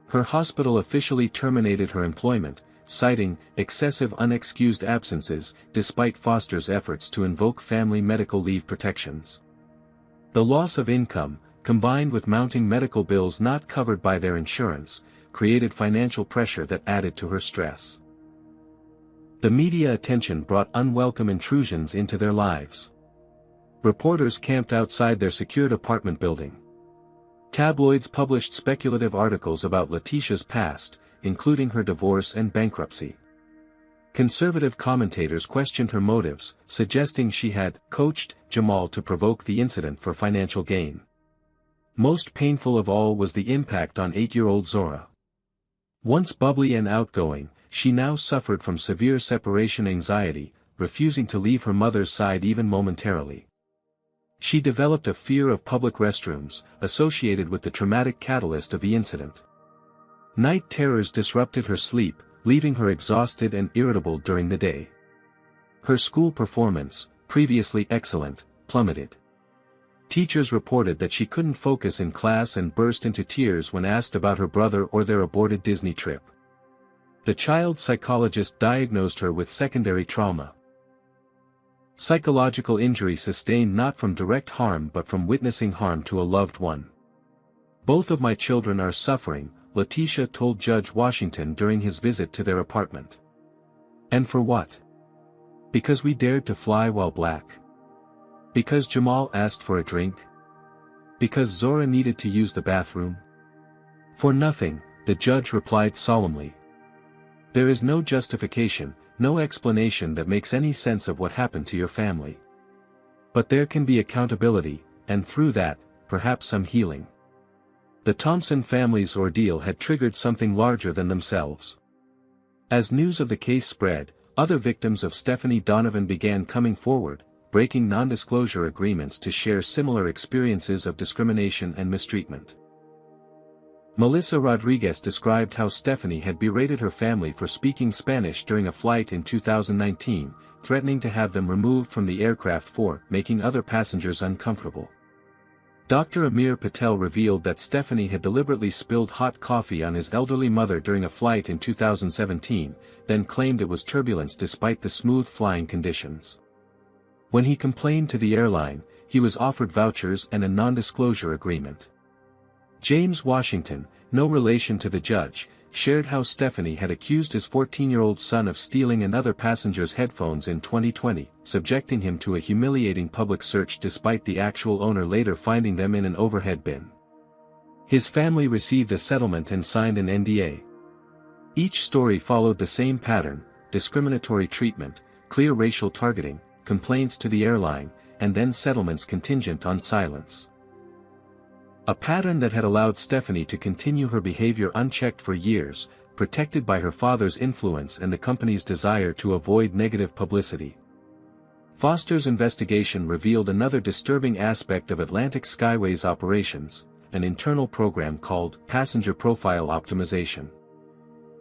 Her hospital officially terminated her employment, citing excessive unexcused absences, despite Foster's efforts to invoke family medical leave protections. The loss of income, combined with mounting medical bills not covered by their insurance, created financial pressure that added to her stress. The media attention brought unwelcome intrusions into their lives. Reporters camped outside their secured apartment building. Tabloids published speculative articles about Letitia's past, including her divorce and bankruptcy. Conservative commentators questioned her motives, suggesting she had coached Jamal to provoke the incident for financial gain. Most painful of all was the impact on 8-year-old Zora. Once bubbly and outgoing, she now suffered from severe separation anxiety, refusing to leave her mother's side even momentarily. She developed a fear of public restrooms, associated with the traumatic catalyst of the incident. Night terrors disrupted her sleep, leaving her exhausted and irritable during the day. Her school performance, previously excellent, plummeted. Teachers reported that she couldn't focus in class and burst into tears when asked about her brother or their aborted Disney trip. The child psychologist diagnosed her with secondary trauma. Psychological injury sustained not from direct harm but from witnessing harm to a loved one. Both of my children are suffering, Letitia told Judge Washington during his visit to their apartment. And for what? Because we dared to fly while black. Because Jamal asked for a drink? Because Zora needed to use the bathroom? For nothing, the judge replied solemnly. There is no justification, no explanation that makes any sense of what happened to your family. But there can be accountability, and through that, perhaps some healing. The Thompson family's ordeal had triggered something larger than themselves. As news of the case spread, other victims of Stephanie Donovan began coming forward, breaking non-disclosure agreements to share similar experiences of discrimination and mistreatment. Melissa Rodriguez described how Stephanie had berated her family for speaking Spanish during a flight in 2019, threatening to have them removed from the aircraft for making other passengers uncomfortable. Dr. Amir Patel revealed that Stephanie had deliberately spilled hot coffee on his elderly mother during a flight in 2017, then claimed it was turbulence despite the smooth flying conditions. When he complained to the airline, he was offered vouchers and a non-disclosure agreement. James Washington, no relation to the judge, shared how Stephanie had accused his 14-year-old son of stealing another passenger's headphones in 2020, subjecting him to a humiliating public search despite the actual owner later finding them in an overhead bin. His family received a settlement and signed an NDA. Each story followed the same pattern: discriminatory treatment, clear racial targeting, complaints to the airline, and then settlements contingent on silence. A pattern that had allowed Stephanie to continue her behavior unchecked for years, protected by her father's influence and the company's desire to avoid negative publicity. Foster's investigation revealed another disturbing aspect of Atlantic Skyways operations, an internal program called Passenger Profile Optimization.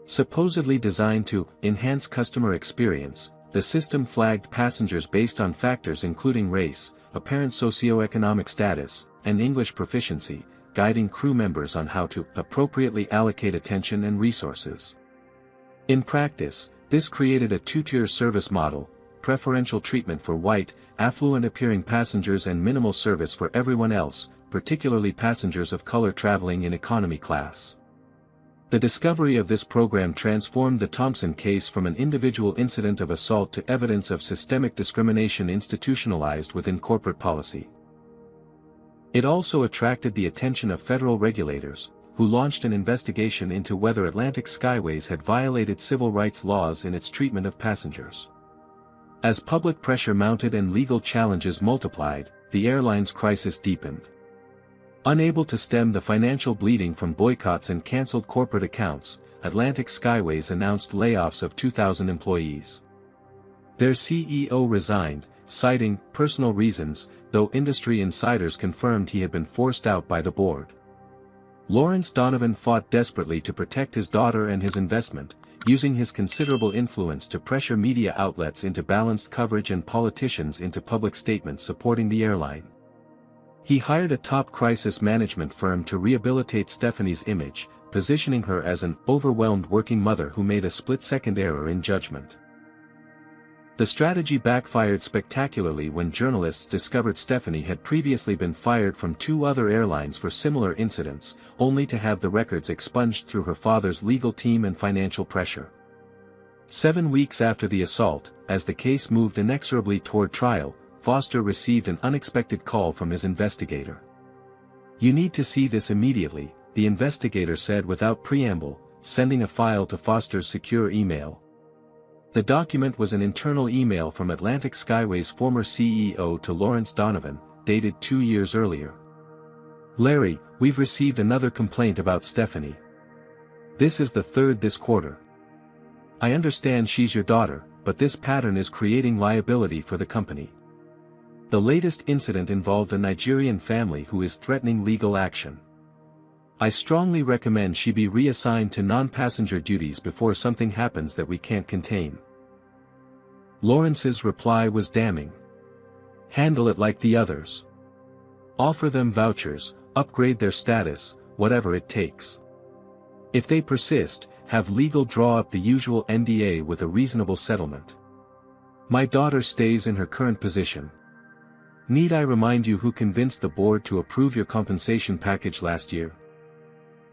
Supposedly designed to enhance customer experience, the system flagged passengers based on factors including race, apparent socioeconomic status, and English proficiency, guiding crew members on how to appropriately allocate attention and resources. In practice, this created a two-tier service model: preferential treatment for white, affluent-appearing passengers and minimal service for everyone else, particularly passengers of color traveling in economy class. The discovery of this program transformed the Thompson case from an individual incident of assault to evidence of systemic discrimination institutionalized within corporate policy. It also attracted the attention of federal regulators, who launched an investigation into whether Atlantic Skyways had violated civil rights laws in its treatment of passengers. As public pressure mounted and legal challenges multiplied, the airline's crisis deepened. Unable to stem the financial bleeding from boycotts and cancelled corporate accounts, Atlantic Skyways announced layoffs of 2,000 employees. Their CEO resigned, citing personal reasons, though industry insiders confirmed he had been forced out by the board. Lawrence Donovan fought desperately to protect his daughter and his investment, using his considerable influence to pressure media outlets into balanced coverage and politicians into public statements supporting the airline. He hired a top crisis management firm to rehabilitate Stephanie's image, positioning her as an overwhelmed working mother who made a split-second error in judgment. The strategy backfired spectacularly when journalists discovered Stephanie had previously been fired from 2 other airlines for similar incidents, only to have the records expunged through her father's legal team and financial pressure. 7 weeks after the assault, as the case moved inexorably toward trial, Foster received an unexpected call from his investigator. "You need to see this immediately," the investigator said without preamble, sending a file to Foster's secure email. The document was an internal email from Atlantic Skyways' former CEO to Lawrence Donovan, dated 2 years earlier. "Larry, we've received another complaint about Stephanie. This is the 3rd this quarter. I understand she's your daughter, but this pattern is creating liability for the company. The latest incident involved a Nigerian family who is threatening legal action. I strongly recommend she be reassigned to non-passenger duties before something happens that we can't contain." Lawrence's reply was damning. "Handle it like the others. Offer them vouchers, upgrade their status, whatever it takes. If they persist, have legal draw up the usual NDA with a reasonable settlement. My daughter stays in her current position. Need I remind you who convinced the board to approve your compensation package last year?"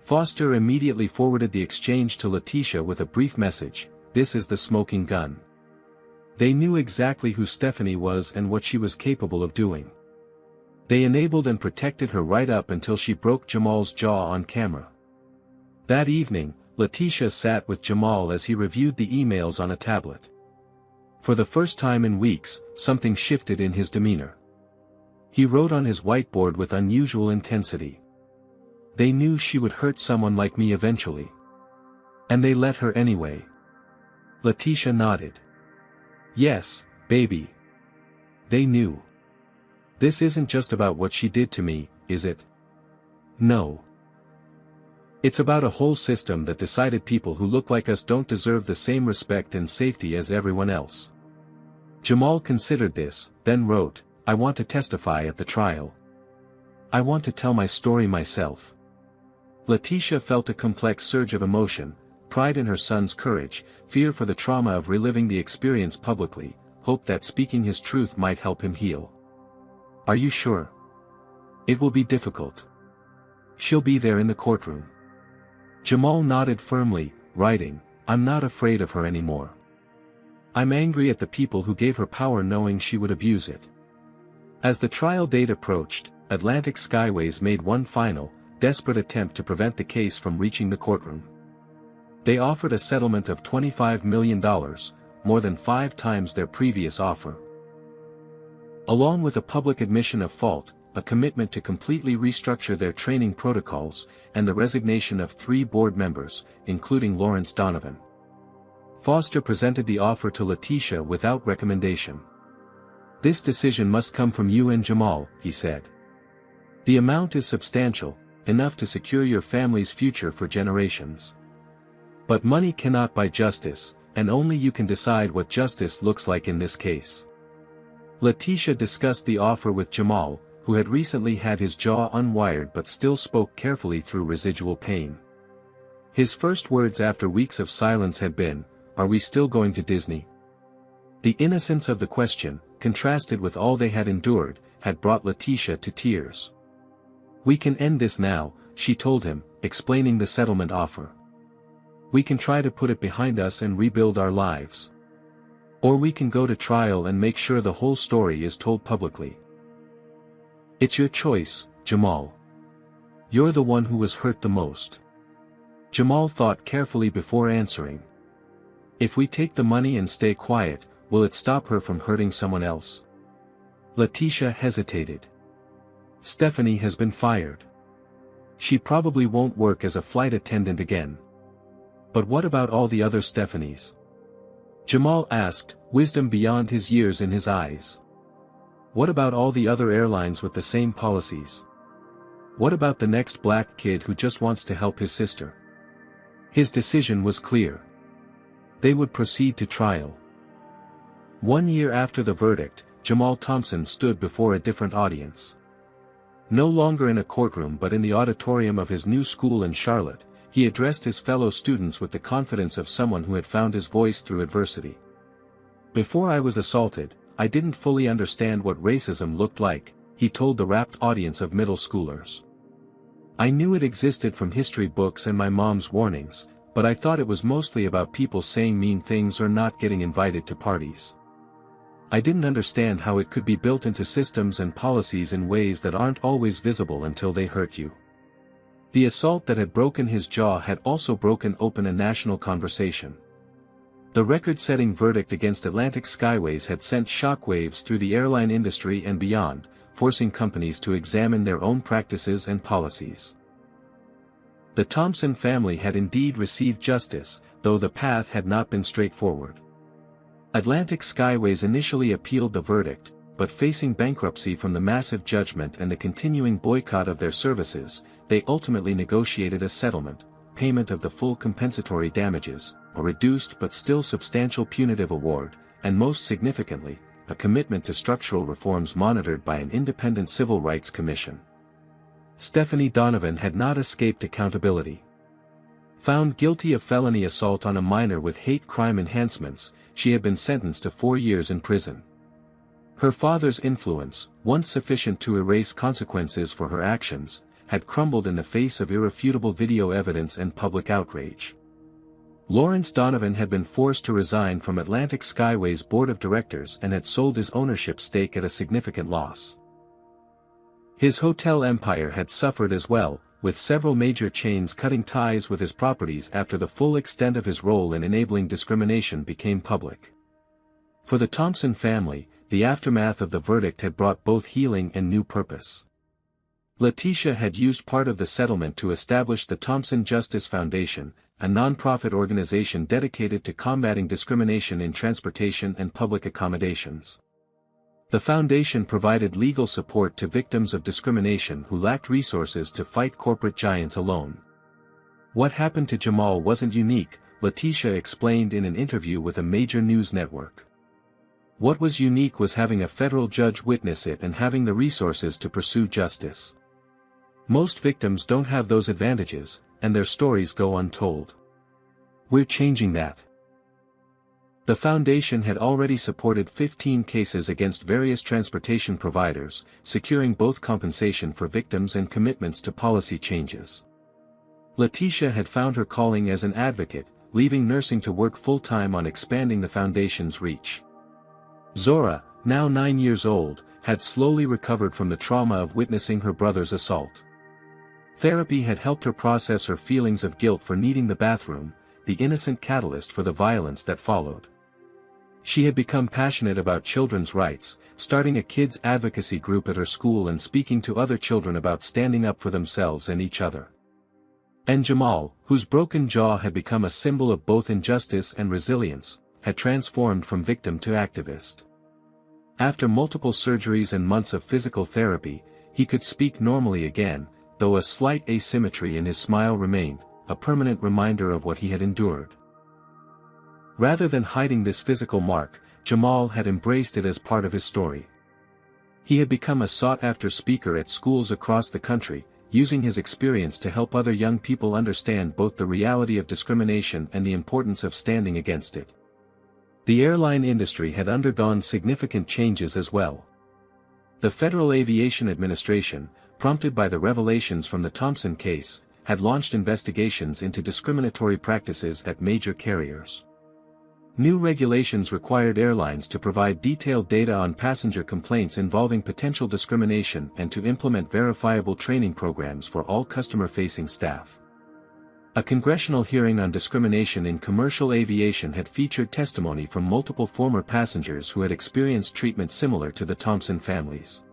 Foster immediately forwarded the exchange to Letitia with a brief message: "This is the smoking gun." They knew exactly who Stephanie was and what she was capable of doing. They enabled and protected her right up until she broke Jamal's jaw on camera. That evening, Letitia sat with Jamal as he reviewed the emails on a tablet. For the first time in weeks, something shifted in his demeanor. He wrote on his whiteboard with unusual intensity. "They knew she would hurt someone like me eventually. And they let her anyway." Letitia nodded. "Yes, baby. They knew. This isn't just about what she did to me, is it? No. It's about a whole system that decided people who look like us don't deserve the same respect and safety as everyone else." Jamal considered this, then wrote, "I want to testify at the trial. I want to tell my story myself." Letitia felt a complex surge of emotion, pride in her son's courage, fear for the trauma of reliving the experience publicly, hope that speaking his truth might help him heal. "Are you sure? It will be difficult. She'll be there in the courtroom." Jamal nodded firmly, writing, "I'm not afraid of her anymore. I'm angry at the people who gave her power knowing she would abuse it." As the trial date approached, Atlantic Skyways made one final, desperate attempt to prevent the case from reaching the courtroom. They offered a settlement of $25 million, more than 5 times their previous offer. Along with a public admission of fault, a commitment to completely restructure their training protocols, and the resignation of 3 board members, including Lawrence Donovan. Foster presented the offer to Letitia without recommendation. "This decision must come from you and Jamal," he said. "The amount is substantial, enough to secure your family's future for generations. But money cannot buy justice, and only you can decide what justice looks like in this case." Letitia discussed the offer with Jamal, who had recently had his jaw unwired but still spoke carefully through residual pain. His first words after weeks of silence had been, "Are we still going to Disney?" The innocence of the question, contrasted with all they had endured, had brought Letitia to tears. "We can end this now," she told him, explaining the settlement offer. "We can try to put it behind us and rebuild our lives. Or we can go to trial and make sure the whole story is told publicly. It's your choice, Jamal." You're the one who was hurt the most. Jamal thought carefully before answering. If we take the money and stay quiet, will it stop her from hurting someone else? Letitia hesitated. Stephanie has been fired. She probably won't work as a flight attendant again. But what about all the other Stephanies? Jamal asked, wisdom beyond his years in his eyes. What about all the other airlines with the same policies? What about the next black kid who just wants to help his sister? His decision was clear. They would proceed to trial. 1 year after the verdict, Jamal Thompson stood before a different audience. No longer in a courtroom but in the auditorium of his new school in Charlotte, he addressed his fellow students with the confidence of someone who had found his voice through adversity. Before I was assaulted, I didn't fully understand what racism looked like, he told the rapt audience of middle schoolers. I knew it existed from history books and my mom's warnings, but I thought it was mostly about people saying mean things or not getting invited to parties. I didn't understand how it could be built into systems and policies in ways that aren't always visible until they hurt you. The assault that had broken his jaw had also broken open a national conversation. The record-setting verdict against Atlantic Skyways had sent shockwaves through the airline industry and beyond, forcing companies to examine their own practices and policies. The Thompson family had indeed received justice, though the path had not been straightforward. Atlantic Skyways initially appealed the verdict, but facing bankruptcy from the massive judgment and the continuing boycott of their services, they ultimately negotiated a settlement, payment of the full compensatory damages, a reduced but still substantial punitive award, and most significantly, a commitment to structural reforms monitored by an independent civil rights commission. Stephanie Donovan had not escaped accountability. Found guilty of felony assault on a minor with hate crime enhancements, she had been sentenced to 4 years in prison. Her father's influence, once sufficient to erase consequences for her actions, had crumbled in the face of irrefutable video evidence and public outrage. Lawrence Donovan had been forced to resign from Atlantic Skyways' board of directors and had sold his ownership stake at a significant loss. His hotel empire had suffered as well, with several major chains cutting ties with his properties after the full extent of his role in enabling discrimination became public. For the Thompson family, the aftermath of the verdict had brought both healing and new purpose. Letitia had used part of the settlement to establish the Thompson Justice Foundation, a nonprofit organization dedicated to combating discrimination in transportation and public accommodations. The foundation provided legal support to victims of discrimination who lacked resources to fight corporate giants alone. What happened to Jamal wasn't unique, Letitia explained in an interview with a major news network. What was unique was having a federal judge witness it and having the resources to pursue justice. Most victims don't have those advantages, and their stories go untold. We're changing that. The foundation had already supported 15 cases against various transportation providers, securing both compensation for victims and commitments to policy changes. Letitia had found her calling as an advocate, leaving nursing to work full-time on expanding the foundation's reach. Zora, now 9 years old, had slowly recovered from the trauma of witnessing her brother's assault. Therapy had helped her process her feelings of guilt for needing the bathroom, the innocent catalyst for the violence that followed. She had become passionate about children's rights, starting a kids' advocacy group at her school and speaking to other children about standing up for themselves and each other. And Jamal, whose broken jaw had become a symbol of both injustice and resilience, had transformed from victim to activist. After multiple surgeries and months of physical therapy, he could speak normally again, though a slight asymmetry in his smile remained, a permanent reminder of what he had endured. Rather than hiding this physical mark, Jamal had embraced it as part of his story. He had become a sought-after speaker at schools across the country, using his experience to help other young people understand both the reality of discrimination and the importance of standing against it. The airline industry had undergone significant changes as well. The Federal Aviation Administration, prompted by the revelations from the Thompson case, had launched investigations into discriminatory practices at major carriers. New regulations required airlines to provide detailed data on passenger complaints involving potential discrimination and to implement verifiable training programs for all customer-facing staff. A congressional hearing on discrimination in commercial aviation had featured testimony from multiple former passengers who had experienced treatment similar to the Thompson families.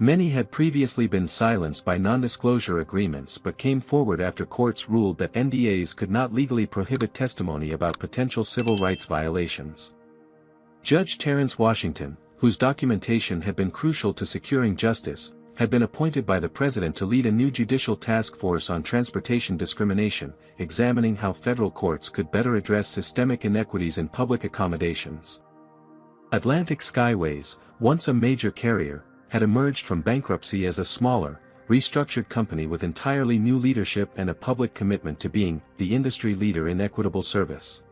Many had previously been silenced by non-disclosure agreements but came forward after courts ruled that NDAs could not legally prohibit testimony about potential civil rights violations. Judge Terrence Washington, whose documentation had been crucial to securing justice, had been appointed by the president to lead a new judicial task force on transportation discrimination, examining how federal courts could better address systemic inequities in public accommodations. Atlantic Skyways, once a major carrier, had emerged from bankruptcy as a smaller, restructured company with entirely new leadership and a public commitment to being the industry leader in equitable service.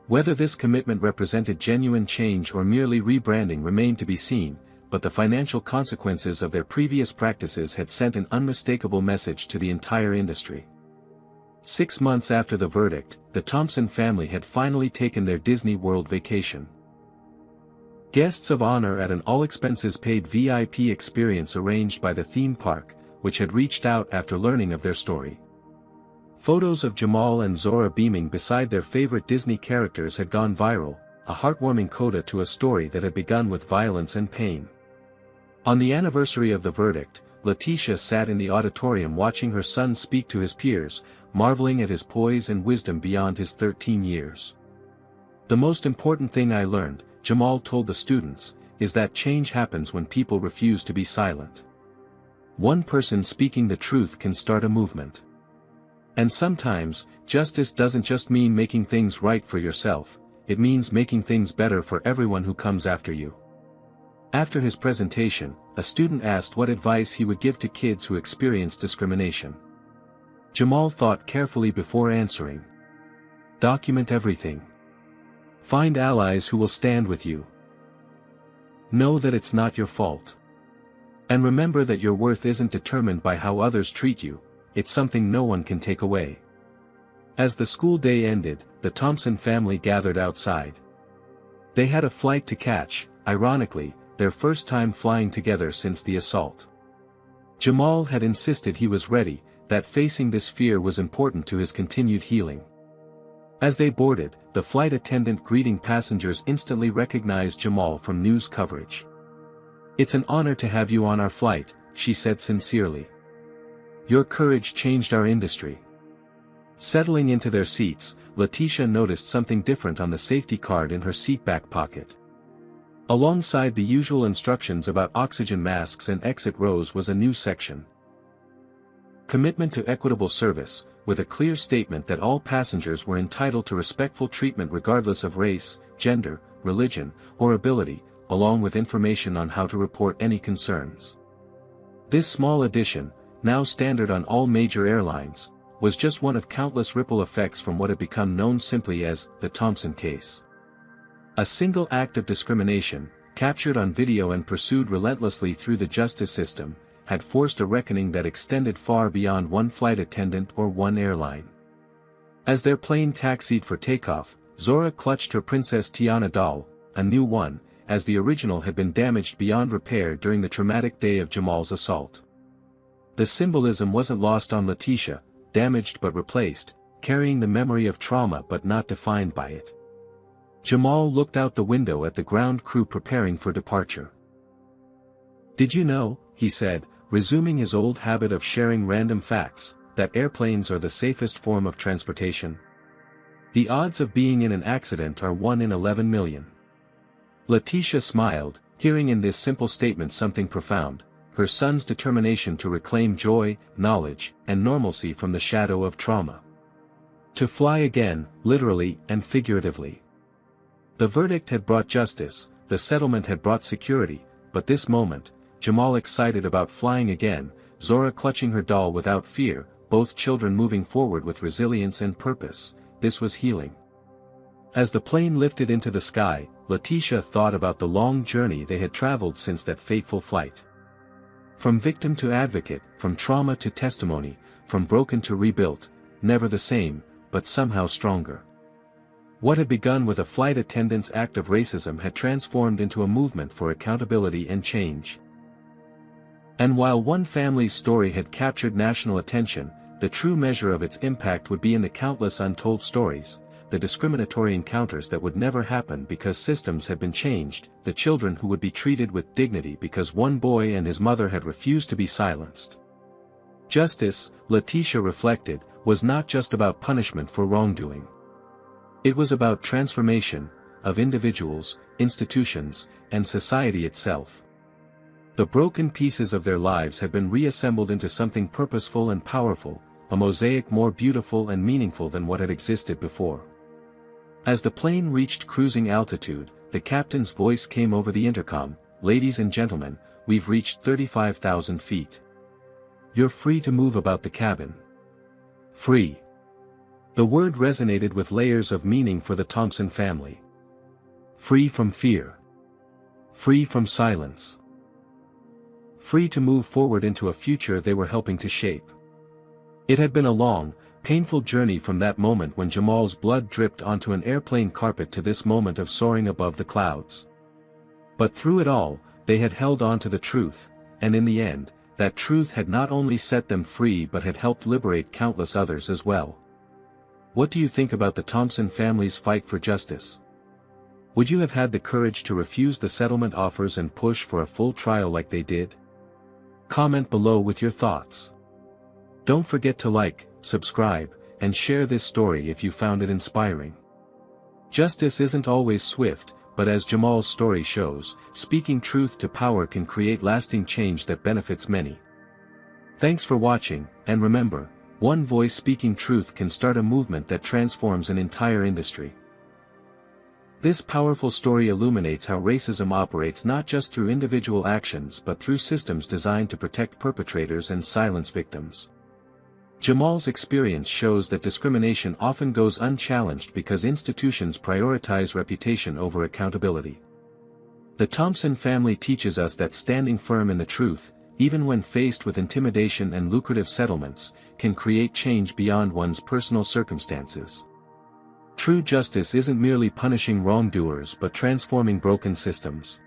Whether this commitment represented genuine change or merely rebranding remained to be seen, but the financial consequences of their previous practices had sent an unmistakable message to the entire industry. 6 months after the verdict, the Thompson family had finally taken their Disney World vacation. Guests of honor at an all-expenses-paid VIP experience arranged by the theme park, which had reached out after learning of their story. Photos of Jamal and Zora beaming beside their favorite Disney characters had gone viral, a heartwarming coda to a story that had begun with violence and pain. On the anniversary of the verdict, Letitia sat in the auditorium watching her son speak to his peers, marveling at his poise and wisdom beyond his 13 years. "The most important thing I learned," Jamal told the students, "is that change happens when people refuse to be silent. One person speaking the truth can start a movement. And sometimes, justice doesn't just mean making things right for yourself, it means making things better for everyone who comes after you." After his presentation, a student asked what advice he would give to kids who experience discrimination. Jamal thought carefully before answering. "Document everything. Find allies who will stand with you. Know that it's not your fault. And remember that your worth isn't determined by how others treat you, it's something no one can take away." As the school day ended, the Thompson family gathered outside. They had a flight to catch, ironically, their first time flying together since the assault. Jamal had insisted he was ready, that facing this fear was important to his continued healing. As they boarded, the flight attendant greeting passengers instantly recognized Jamal from news coverage. "It's an honor to have you on our flight," she said sincerely. "Your courage changed our industry." Settling into their seats, Letitia noticed something different on the safety card in her seat back pocket. Alongside the usual instructions about oxygen masks and exit rows was a new section. Commitment to equitable service, with a clear statement that all passengers were entitled to respectful treatment regardless of race, gender, religion, or ability, along with information on how to report any concerns. This small addition, now standard on all major airlines, was just one of countless ripple effects from what had become known simply as the Thompson case. A single act of discrimination, captured on video and pursued relentlessly through the justice system, had forced a reckoning that extended far beyond one flight attendant or one airline. As their plane taxied for takeoff, Zora clutched her Princess Tiana doll, a new one, as the original had been damaged beyond repair during the traumatic day of Jamal's assault. The symbolism wasn't lost on Letitia, damaged but replaced, carrying the memory of trauma but not defined by it. Jamal looked out the window at the ground crew preparing for departure. "Did you know," he said, resuming his old habit of sharing random facts, "that airplanes are the safest form of transportation? The odds of being in an accident are 1 in 11 million. Letitia smiled, hearing in this simple statement something profound, her son's determination to reclaim joy, knowledge, and normalcy from the shadow of trauma. To fly again, literally and figuratively. The verdict had brought justice, the settlement had brought security, but this moment, Jamal excited about flying again, Zora clutching her doll without fear, both children moving forward with resilience and purpose, this was healing. As the plane lifted into the sky, Letitia thought about the long journey they had traveled since that fateful flight. From victim to advocate, from trauma to testimony, from broken to rebuilt, never the same, but somehow stronger. What had begun with a flight attendant's act of racism had transformed into a movement for accountability and change. And while one family's story had captured national attention, the true measure of its impact would be in the countless untold stories, the discriminatory encounters that would never happen because systems had been changed, the children who would be treated with dignity because one boy and his mother had refused to be silenced. Justice, Letitia reflected, was not just about punishment for wrongdoing. It was about transformation, of individuals, institutions, and society itself. The broken pieces of their lives had been reassembled into something purposeful and powerful, a mosaic more beautiful and meaningful than what had existed before. As the plane reached cruising altitude, the captain's voice came over the intercom, "Ladies and gentlemen, we've reached 35,000 feet. You're free to move about the cabin." Free. The word resonated with layers of meaning for the Thompson family. Free from fear. Free from silence. Free to move forward into a future they were helping to shape. It had been a long, painful journey from that moment when Jamal's blood dripped onto an airplane carpet to this moment of soaring above the clouds. But through it all, they had held on to the truth, and in the end, that truth had not only set them free but had helped liberate countless others as well. What do you think about the Thompson family's fight for justice? Would you have had the courage to refuse the settlement offers and push for a full trial like they did? Comment below with your thoughts. Don't forget to like, subscribe, and share this story if you found it inspiring. Justice isn't always swift, but as Jamal's story shows, speaking truth to power can create lasting change that benefits many. Thanks for watching, and remember, one voice speaking truth can start a movement that transforms an entire industry. This powerful story illuminates how racism operates not just through individual actions but through systems designed to protect perpetrators and silence victims. Jamal's experience shows that discrimination often goes unchallenged because institutions prioritize reputation over accountability. The Thompson family teaches us that standing firm in the truth, even when faced with intimidation and lucrative settlements, can create change beyond one's personal circumstances. True justice isn't merely punishing wrongdoers but transforming broken systems.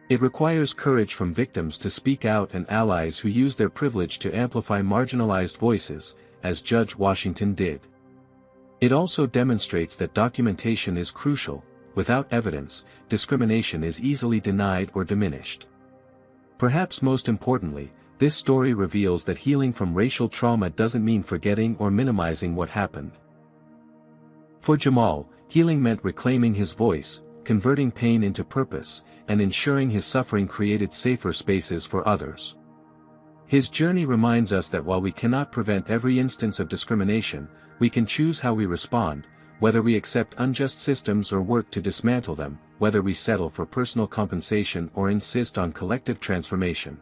It requires courage from victims to speak out and allies who use their privilege to amplify marginalized voices, as Judge Washington did. It also demonstrates that documentation is crucial. Without evidence, discrimination is easily denied or diminished. Perhaps most importantly, this story reveals that healing from racial trauma doesn't mean forgetting or minimizing what happened. For Jamal, healing meant reclaiming his voice, converting pain into purpose, and ensuring his suffering created safer spaces for others. His journey reminds us that while we cannot prevent every instance of discrimination, we can choose how we respond, whether we accept unjust systems or work to dismantle them, whether we settle for personal compensation or insist on collective transformation.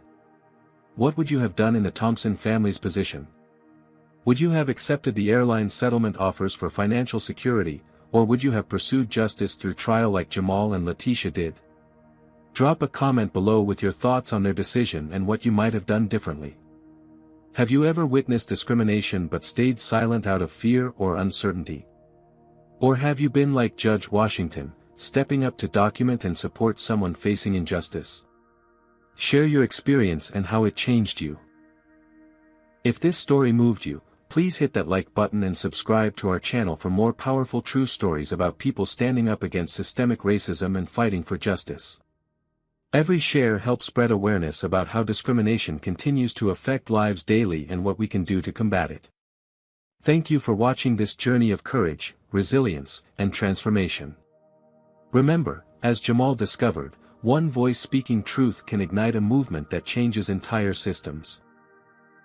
What would you have done in the Thompson family's position? Would you have accepted the airline's settlement offers for financial security, or would you have pursued justice through trial like Jamal and Letitia did? Drop a comment below with your thoughts on their decision and what you might have done differently. Have you ever witnessed discrimination but stayed silent out of fear or uncertainty? Or have you been like Judge Washington, stepping up to document and support someone facing injustice? Share your experience and how it changed you. If this story moved you, please hit that like button and subscribe to our channel for more powerful true stories about people standing up against systemic racism and fighting for justice. Every share helps spread awareness about how discrimination continues to affect lives daily and what we can do to combat it. Thank you for watching this journey of courage, resilience, and transformation. Remember, as Jamal discovered, one voice speaking truth can ignite a movement that changes entire systems.